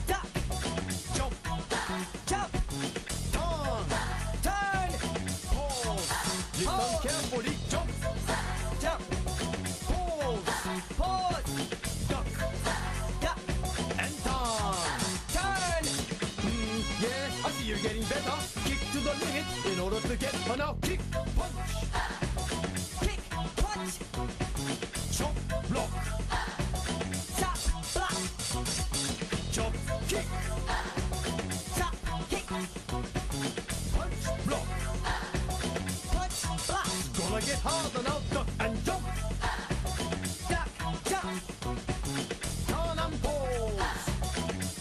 [SPEAKER 7] Duck,
[SPEAKER 5] jump,
[SPEAKER 7] jump,
[SPEAKER 5] turn,
[SPEAKER 7] turn,
[SPEAKER 5] pause. Listen
[SPEAKER 7] Pause.
[SPEAKER 5] carefully, jump,
[SPEAKER 7] jump,
[SPEAKER 5] pause,
[SPEAKER 7] pause,
[SPEAKER 5] duck,
[SPEAKER 7] duck,
[SPEAKER 5] and turn.
[SPEAKER 7] turn.
[SPEAKER 5] Yeah, I see you're getting better. Kick to the limit in order to get her now. Kick, punch,
[SPEAKER 7] Kick, punch,
[SPEAKER 5] chop, block,
[SPEAKER 7] chop, block,
[SPEAKER 5] chop, kick,
[SPEAKER 7] chop, kick,
[SPEAKER 5] punch, block.
[SPEAKER 7] punch, block,
[SPEAKER 5] Gonna get harder now. Duck and jump,
[SPEAKER 7] duck, jump,
[SPEAKER 5] turn and pause.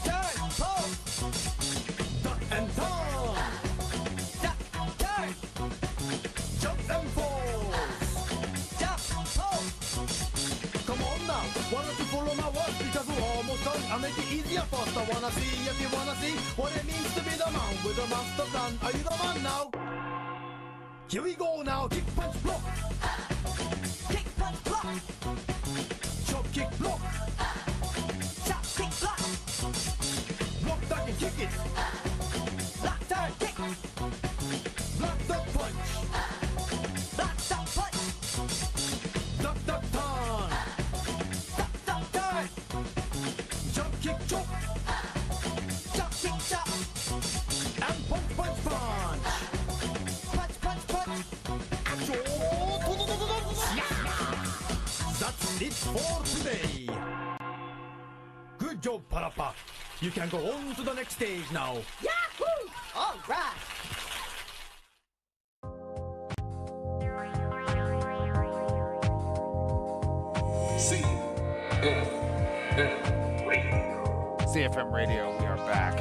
[SPEAKER 7] turn, pose,
[SPEAKER 5] Duck and turn,
[SPEAKER 7] duck, turn,
[SPEAKER 5] jump and pause.
[SPEAKER 7] jump, pose.
[SPEAKER 5] Come on now, why don't you follow my words because we're almost done. I'll make it easier first. I wanna see if you wanna see what it means to be the man with a master plan. Are you the man now? Here we go now. Kick, punch, block.
[SPEAKER 7] Kick, punch, block,
[SPEAKER 5] Chop, kick, block.
[SPEAKER 7] chop, kick, block,
[SPEAKER 5] Block, duck, and kick it.
[SPEAKER 7] block, turn, kick,
[SPEAKER 5] Block, duck, punch.
[SPEAKER 7] block, duck, punch,
[SPEAKER 5] Duck, duck, turn.
[SPEAKER 7] duck, duck, turn,
[SPEAKER 5] Jump, kick, chop.
[SPEAKER 7] jump, kick, chop,
[SPEAKER 5] And punch, punch, punch.
[SPEAKER 7] punch, punch, punch.
[SPEAKER 5] That's it for today. Good job, Parappa. You can go on to the next stage now.
[SPEAKER 7] Yahoo! All right.
[SPEAKER 3] CFM Radio, we are back.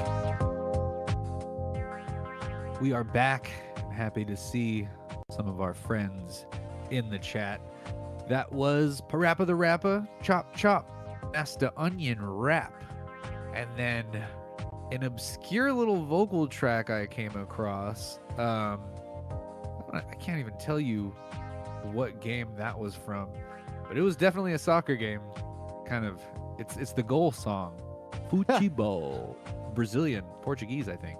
[SPEAKER 2] We are back. I'm happy to see some of our friends in the chat. That was Parappa the Rappa, Chop Chop, Master Onion Rap, and then an obscure little vocal track I came across. I can't even tell you what game that was from, but it was definitely a soccer game. Kind of, it's the goal song, Futebol, Brazilian, Portuguese, I think.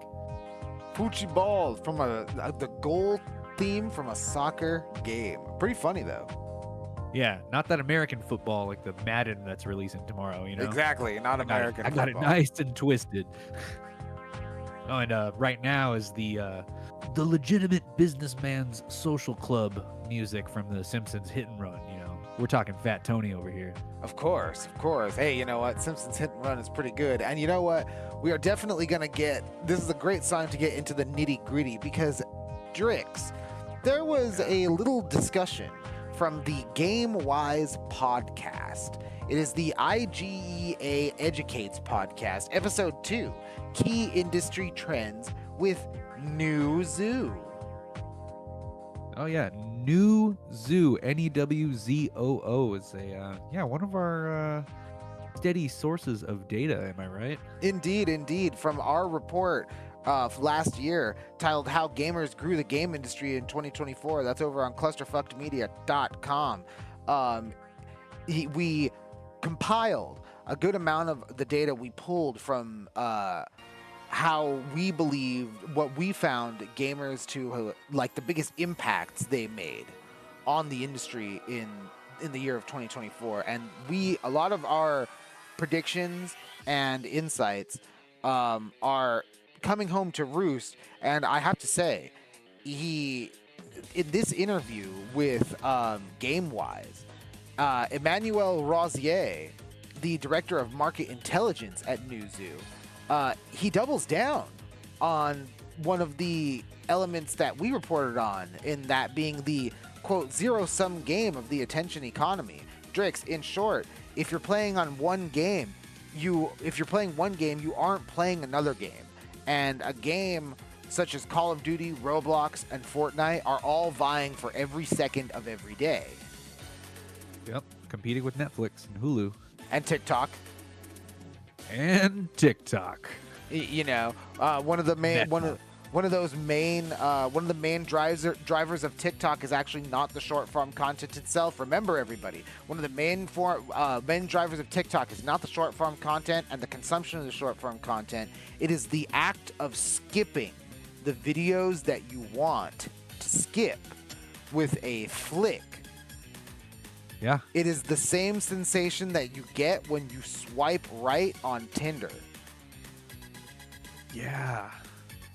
[SPEAKER 3] Futebol from the goal theme from a soccer game. Pretty funny though.
[SPEAKER 2] Yeah, not that American football like the Madden that's releasing tomorrow, you know?
[SPEAKER 3] Exactly, not American.
[SPEAKER 2] I got it
[SPEAKER 3] football.
[SPEAKER 2] nice and twisted. Oh, and right now is the legitimate businessman's social club music from The Simpsons Hit and Run, you know? We're talking Fat Tony over here.
[SPEAKER 3] Of course, of course. Hey, you know what? Simpsons Hit and Run is pretty good. And you know what? We are definitely going to this is a great sign to get into the nitty gritty because, Drix, there was a little discussion from the GameWise podcast. It is the IGEA Educates podcast, episode 2, Key Industry Trends with New Zoo.
[SPEAKER 2] Oh yeah, New Zoo, Newzoo is one of our steady sources of data. Am I right?
[SPEAKER 3] Indeed. From our report last year titled How Gamers Grew the Game Industry in 2024, that's over on clusterfuckedmedia.com. We compiled a good amount of the data we pulled from how we believed what we found gamers to like the biggest impacts they made on the industry in the year of 2024, and a lot of our predictions and insights are coming home to roost. And I have to say, in this interview with GameWise, Emmanuel Rosier, the director of market intelligence at New Zoo, he doubles down on one of the elements that we reported on, in that being the, quote, zero-sum game of the attention economy. Drix, in short, if you're playing one game, you aren't playing another game. And a game such as Call of Duty, Roblox, and Fortnite are all vying for every second of every day.
[SPEAKER 2] Yep, competing with Netflix and Hulu.
[SPEAKER 3] And TikTok.
[SPEAKER 2] And TikTok.
[SPEAKER 3] You know, one of the main drivers of TikTok is actually not the short form content itself. Remember, everybody, one of the main drivers of TikTok is not the short form content and the consumption of the short form content. It is the act of skipping the videos that you want to skip with a flick.
[SPEAKER 2] Yeah.
[SPEAKER 3] It is the same sensation that you get when you swipe right on Tinder.
[SPEAKER 2] Yeah.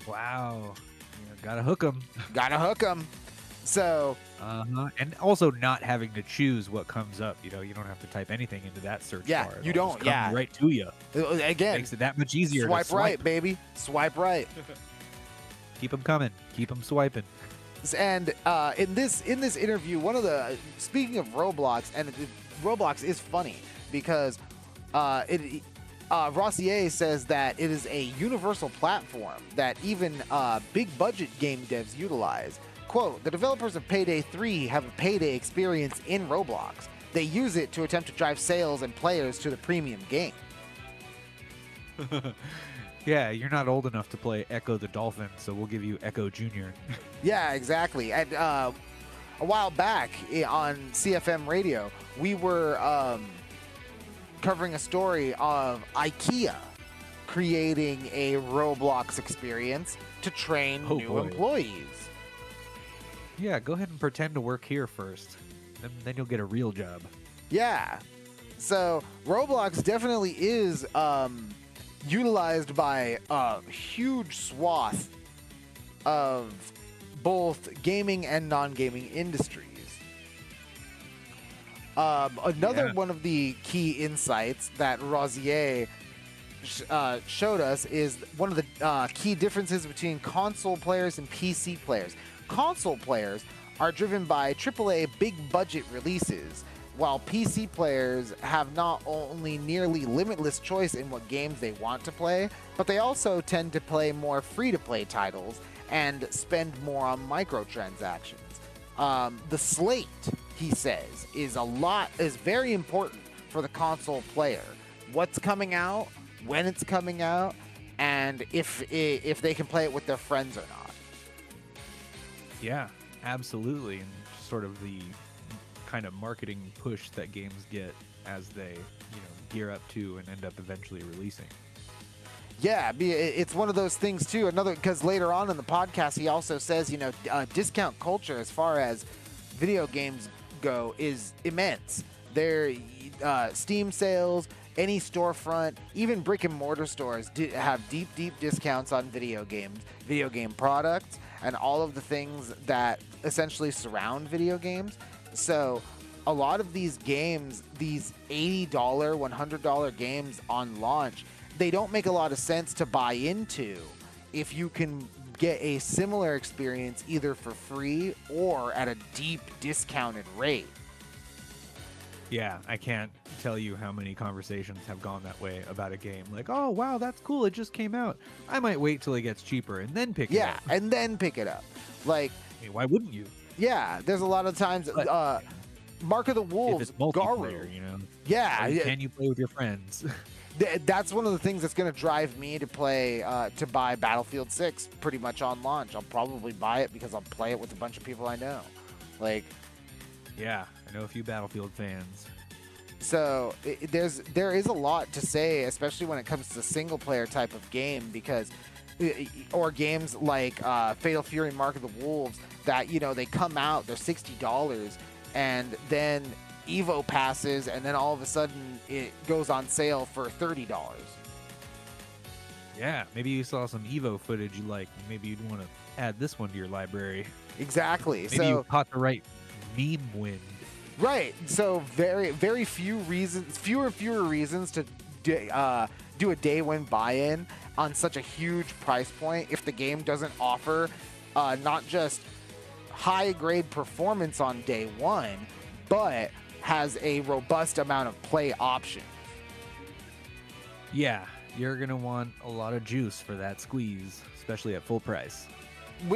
[SPEAKER 2] Wow. Gotta hook them.
[SPEAKER 3] So.
[SPEAKER 2] And also not having to choose what comes up. You don't have to type anything into that search bar.
[SPEAKER 3] You don't.
[SPEAKER 2] Come right to you.
[SPEAKER 3] Again,
[SPEAKER 2] makes it that much easier.
[SPEAKER 3] Swipe right, baby. Swipe right.
[SPEAKER 2] Keep them coming. Keep them swiping.
[SPEAKER 3] And in this interview, speaking of Roblox, and Roblox is funny because Rossier says that it is a universal platform that even big budget game devs utilize. Quote, the developers of Payday 3 have a payday experience in Roblox. They use it to attempt to drive sales and players to the premium game.
[SPEAKER 2] Yeah, you're not old enough to play Echo the Dolphin, so we'll give you Echo Jr.
[SPEAKER 3] Yeah, exactly. And a while back on CFM Radio, we were covering a story of IKEA creating a Roblox experience to train new employees.
[SPEAKER 2] Yeah, go ahead and pretend to work here first. Then you'll get a real job.
[SPEAKER 3] Yeah. So Roblox definitely is utilized by a huge swath of both gaming and non-gaming industries. Another one of the key insights that Rosier showed us is one of the key differences between console players and PC players. Console players are driven by AAA big-budget releases, while PC players have not only nearly limitless choice in what games they want to play, but they also tend to play more free-to-play titles and spend more on microtransactions. The slate, he says, is very important for the console player. What's coming out, when it's coming out, and if they can play it with their friends or not.
[SPEAKER 2] Yeah, absolutely. And sort of the kind of marketing push that games get as they, gear up to and end up eventually releasing.
[SPEAKER 3] Yeah, it's one of those things too. Because later on in the podcast, he also says, discount culture as far as video games go is immense. Their Steam sales, any storefront, even brick and mortar stores have deep discounts on video games, video game products, and all of the things that essentially surround video games. So a lot of these games, these $80, $100 games on launch, they don't make a lot of sense to buy into if you can get a similar experience either for free or at a deep discounted rate.
[SPEAKER 2] Yeah, I can't tell you how many conversations have gone that way about a game. Like, oh, wow, that's cool. It just came out. I might wait till it gets cheaper and then pick it up.
[SPEAKER 3] Yeah, and then pick it up. Like,
[SPEAKER 2] I mean, why wouldn't you?
[SPEAKER 3] yeah, there's a lot of times, Mark of the
[SPEAKER 2] If
[SPEAKER 3] Wolves,
[SPEAKER 2] it's multiplayer,
[SPEAKER 3] Garu.
[SPEAKER 2] you know?
[SPEAKER 3] Yeah,
[SPEAKER 2] Or can you play with your friends?
[SPEAKER 3] That's one of the things that's going to drive me to play, to buy Battlefield 6 pretty much on launch. I'll probably buy it because I'll play it with a bunch of people I know. Like,
[SPEAKER 2] Yeah, I know a few Battlefield fans.
[SPEAKER 3] so there is a lot to say, especially when it comes to single player type of game, because or games like Fatal Fury and Mark of the Wolves that, you know, they come out, they're $60, and then Evo passes, and then all of a sudden it goes on sale for $30.
[SPEAKER 2] Yeah, maybe you saw some Evo footage you like. Maybe you'd want to add this one to your library.
[SPEAKER 3] Exactly.
[SPEAKER 2] Maybe
[SPEAKER 3] So
[SPEAKER 2] you caught the right meme wind.
[SPEAKER 3] right. So very fewer and fewer reasons to do a day one buy-in on such a huge price point if the game doesn't offer not just high grade performance on day one, but has a robust amount of play options.
[SPEAKER 2] Yeah, you're going to want a lot of juice for that squeeze, especially at full price.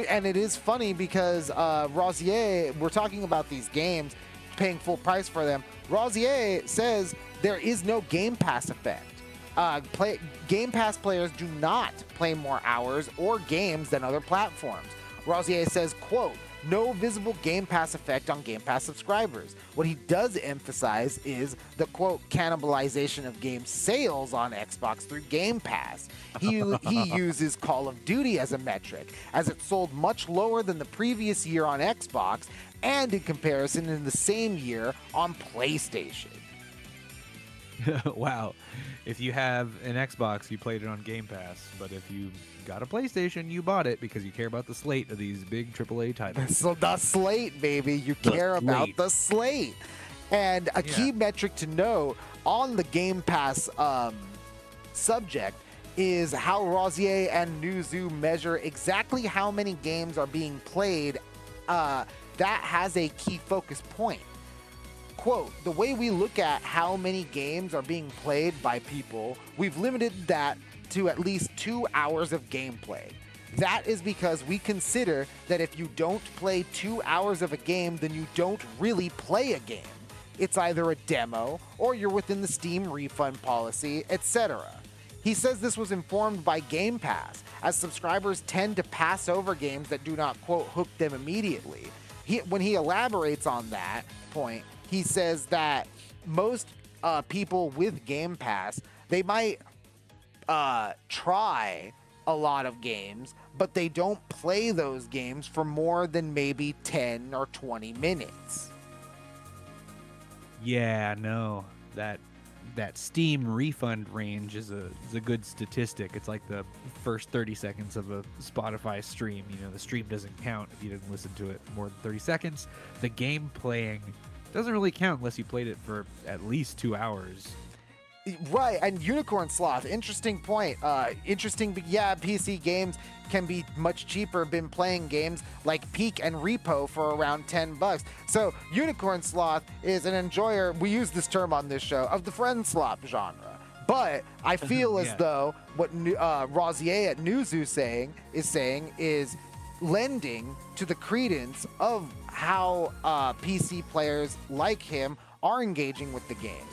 [SPEAKER 3] And it is funny because Rosier, we're talking about these games, paying full price for them. Rosier says there is no Game Pass effect. Game Pass players do not play more hours or games than other platforms. Rosier says, quote, no visible Game Pass effect on Game Pass subscribers. What he does emphasize is the, quote, cannibalization of game sales on Xbox through Game Pass. He uses Call of Duty as a metric, as it sold much lower than the previous year on Xbox and in comparison in the same year on PlayStation.
[SPEAKER 2] Wow. If you have an Xbox, you played it on Game Pass. But if you got a PlayStation, you bought it because you care about the slate of these big AAA titles.
[SPEAKER 3] So the slate, baby. You care about the slate. And a key metric to note on the Game Pass subject is how Rosier and Newzoo measure exactly how many games are being played. That has a key focus point. Quote, the way we look at how many games are being played by people, we've limited that to at least 2 hours of gameplay. That is because we consider that if you don't play 2 hours of a game, then you don't really play a game. It's either a demo or you're within the Steam refund policy, etc. He says this was informed by Game Pass, as subscribers tend to pass over games that do not, quote, hook them immediately. When he elaborates on that point, he says that most people with Game Pass, they might try a lot of games, but they don't play those games for more than maybe 10 or 20 minutes.
[SPEAKER 2] Yeah, no. That Steam refund range is a good statistic. It's like the first 30 seconds of a Spotify stream. You know, the stream doesn't count if you didn't listen to it more than 30 seconds. The game playing doesn't really count unless you played it for at least 2 hours.
[SPEAKER 3] Right, and Unicorn Sloth, interesting point. Interesting, but yeah, PC games can be much cheaper. Been playing games like Peak and Repo for around $10. So Unicorn Sloth is an enjoyer, we use this term on this show, of the friend slop genre. But I feel as though what Rosier at Newzoo is saying is lending to the credence of how PC players like him are engaging with the game.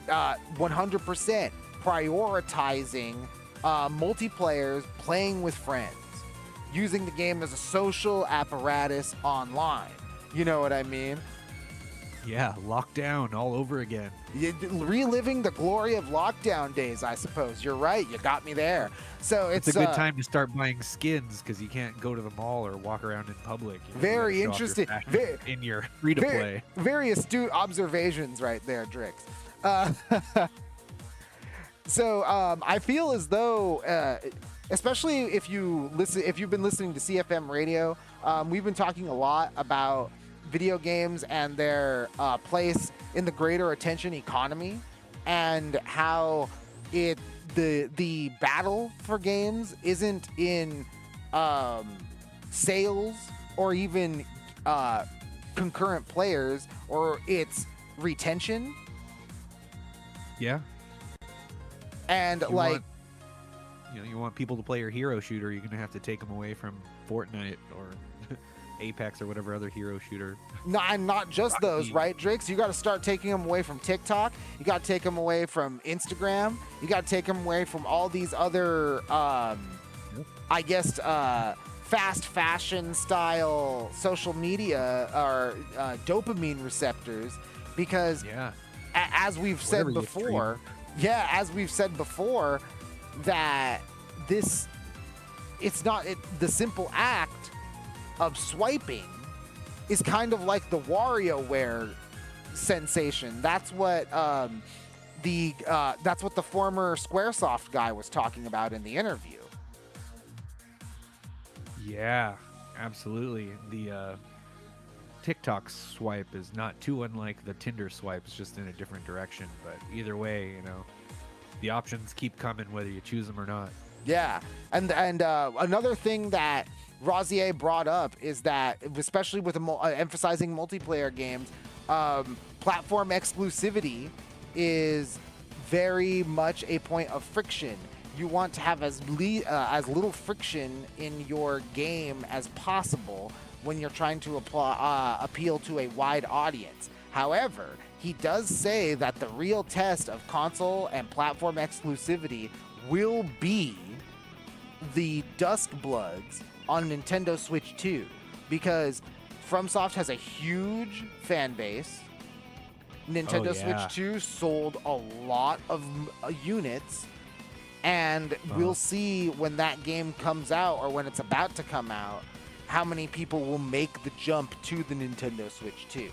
[SPEAKER 3] 100% prioritizing multiplayers playing with friends, using the game as a social apparatus online. You know what I mean?
[SPEAKER 2] Yeah, lockdown all over again.
[SPEAKER 3] Reliving the glory of lockdown days, I suppose. You're right. You got me there. So
[SPEAKER 2] It's a good time to start buying skins because you can't go to the mall or walk around in public. You know,
[SPEAKER 3] very
[SPEAKER 2] you gotta show off your
[SPEAKER 3] interesting.
[SPEAKER 2] fashion in your free-to-play.
[SPEAKER 3] Very astute observations right there, Drix. So I feel as though, especially if you've been listening to CFM Radio, we've been talking a lot about video games and their place in the greater attention economy, and how the battle for games isn't in sales or even concurrent players, or its retention.
[SPEAKER 2] Yeah.
[SPEAKER 3] And
[SPEAKER 2] you want people to play your hero shooter, you're gonna have to take them away from Fortnite or Apex or whatever other hero shooter.
[SPEAKER 3] No, and not just those, right, Drix? You got to start taking them away from TikTok. You got to take them away from Instagram. You got to take them away from all these other, I guess, fast fashion style social media or dopamine receptors, because as we've said before, that it's not the simple act of swiping is kind of like the WarioWare sensation. That's what the former Squaresoft guy was talking about in the interview.
[SPEAKER 2] Yeah, absolutely. The TikTok swipe is not too unlike the Tinder swipe. It's just in a different direction. But either way, the options keep coming whether you choose them or not.
[SPEAKER 3] Yeah, and another thing that Rosier brought up is that, especially with emphasizing multiplayer games, platform exclusivity is very much a point of friction. You want to have as little friction in your game as possible when you're trying to appeal to a wide audience. However, he does say that the real test of console and platform exclusivity will be the Duskbloods on Nintendo Switch 2, because FromSoft has a huge fan base. Nintendo Switch 2 sold a lot of units, and we'll see when that game comes out, or when it's about to come out, how many people will make the jump to the Nintendo Switch 2.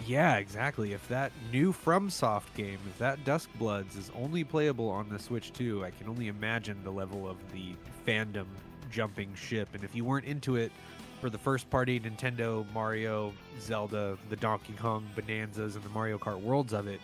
[SPEAKER 2] Yeah, exactly. If that new FromSoft game, if that Duskbloods is only playable on the Switch 2, I can only imagine the level of the fandom jumping ship. And if you weren't into it for the first party Nintendo, Mario, Zelda, the Donkey Kong Bonanzas, and the Mario Kart Worlds of it,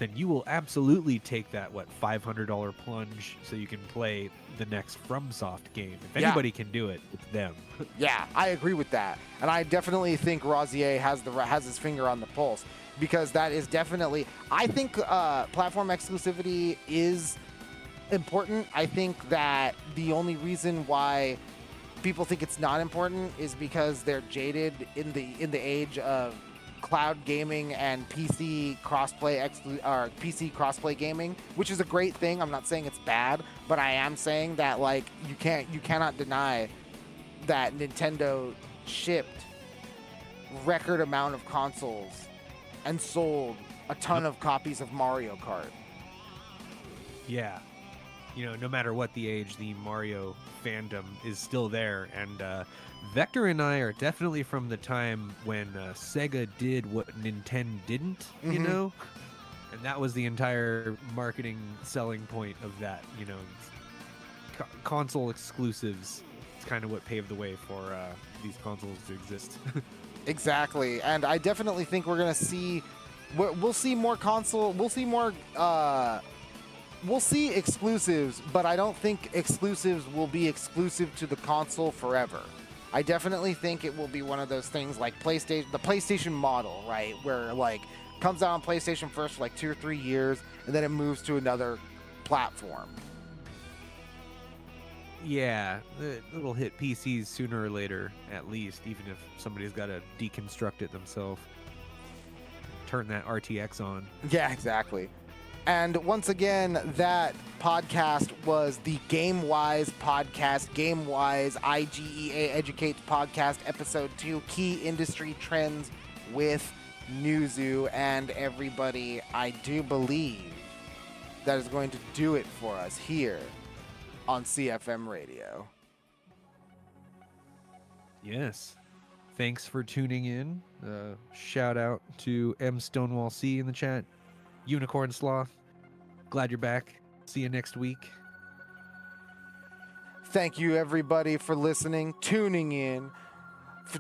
[SPEAKER 2] then you will absolutely take that, $500 plunge so you can play the next FromSoft game. If anybody can do it, it's them.
[SPEAKER 3] Yeah, I agree with that. And I definitely think Rosier has his finger on the pulse, because that is definitely, I think platform exclusivity is important. I think that the only reason why people think it's not important is because they're jaded in the age of cloud gaming and PC crossplay gaming, which is a great thing. I'm not saying it's bad, but I am saying that you cannot deny that Nintendo shipped record amount of consoles and sold a ton of copies of Mario Kart.
[SPEAKER 2] Yeah. No matter what the age, the Mario fandom is still there. And Vector and I are definitely from the time when Sega did what Nintendo didn't, and that was the entire marketing selling point of that. Console exclusives. It's kind of what paved the way for these consoles to exist.
[SPEAKER 3] Exactly. And I definitely think we're going to see, we'll see more console, we'll see exclusives, but I don't think exclusives will be exclusive to the console forever. I definitely think it will be one of those things like the PlayStation model, right? Where comes out on PlayStation first for 2 or 3 years, and then it moves to another platform.
[SPEAKER 2] Yeah, it'll hit PCs sooner or later, at least, even if somebody's got to deconstruct it themselves. Turn that RTX on.
[SPEAKER 3] Yeah, exactly. And once again, that podcast was the GameWise podcast, GameWise IGEA Educates podcast, episode 2, Key Industry Trends with Newzoo. And everybody, I do believe that is going to do it for us here on CFM Radio.
[SPEAKER 2] Yes. Thanks for tuning in. Shout out to M Stonewall C in the chat. Unicorn Sloth, glad you're back. See you next week.
[SPEAKER 3] Thank you, everybody, for listening, tuning in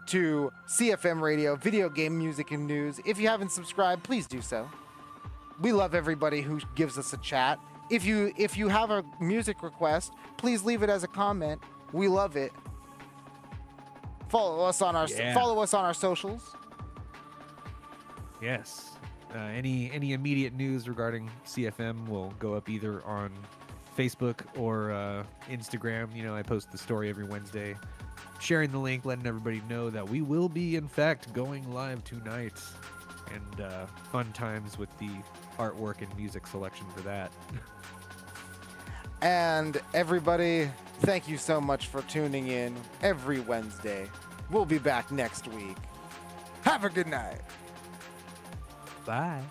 [SPEAKER 3] to CFM Radio, Video Game Music and News. If you haven't subscribed, please do so. We love everybody who gives us a chat. If you have a music request, please leave it as a comment. We love it. Follow us on our socials.
[SPEAKER 2] Yes. Any immediate news regarding CFM will go up either on Facebook or Instagram. You know, I post the story every Wednesday, sharing the link, letting everybody know that we will be, in fact, going live tonight. And fun times with the artwork and music selection for that.
[SPEAKER 3] And everybody, thank you so much for tuning in every Wednesday. We'll be back next week. Have a good night.
[SPEAKER 2] Bye.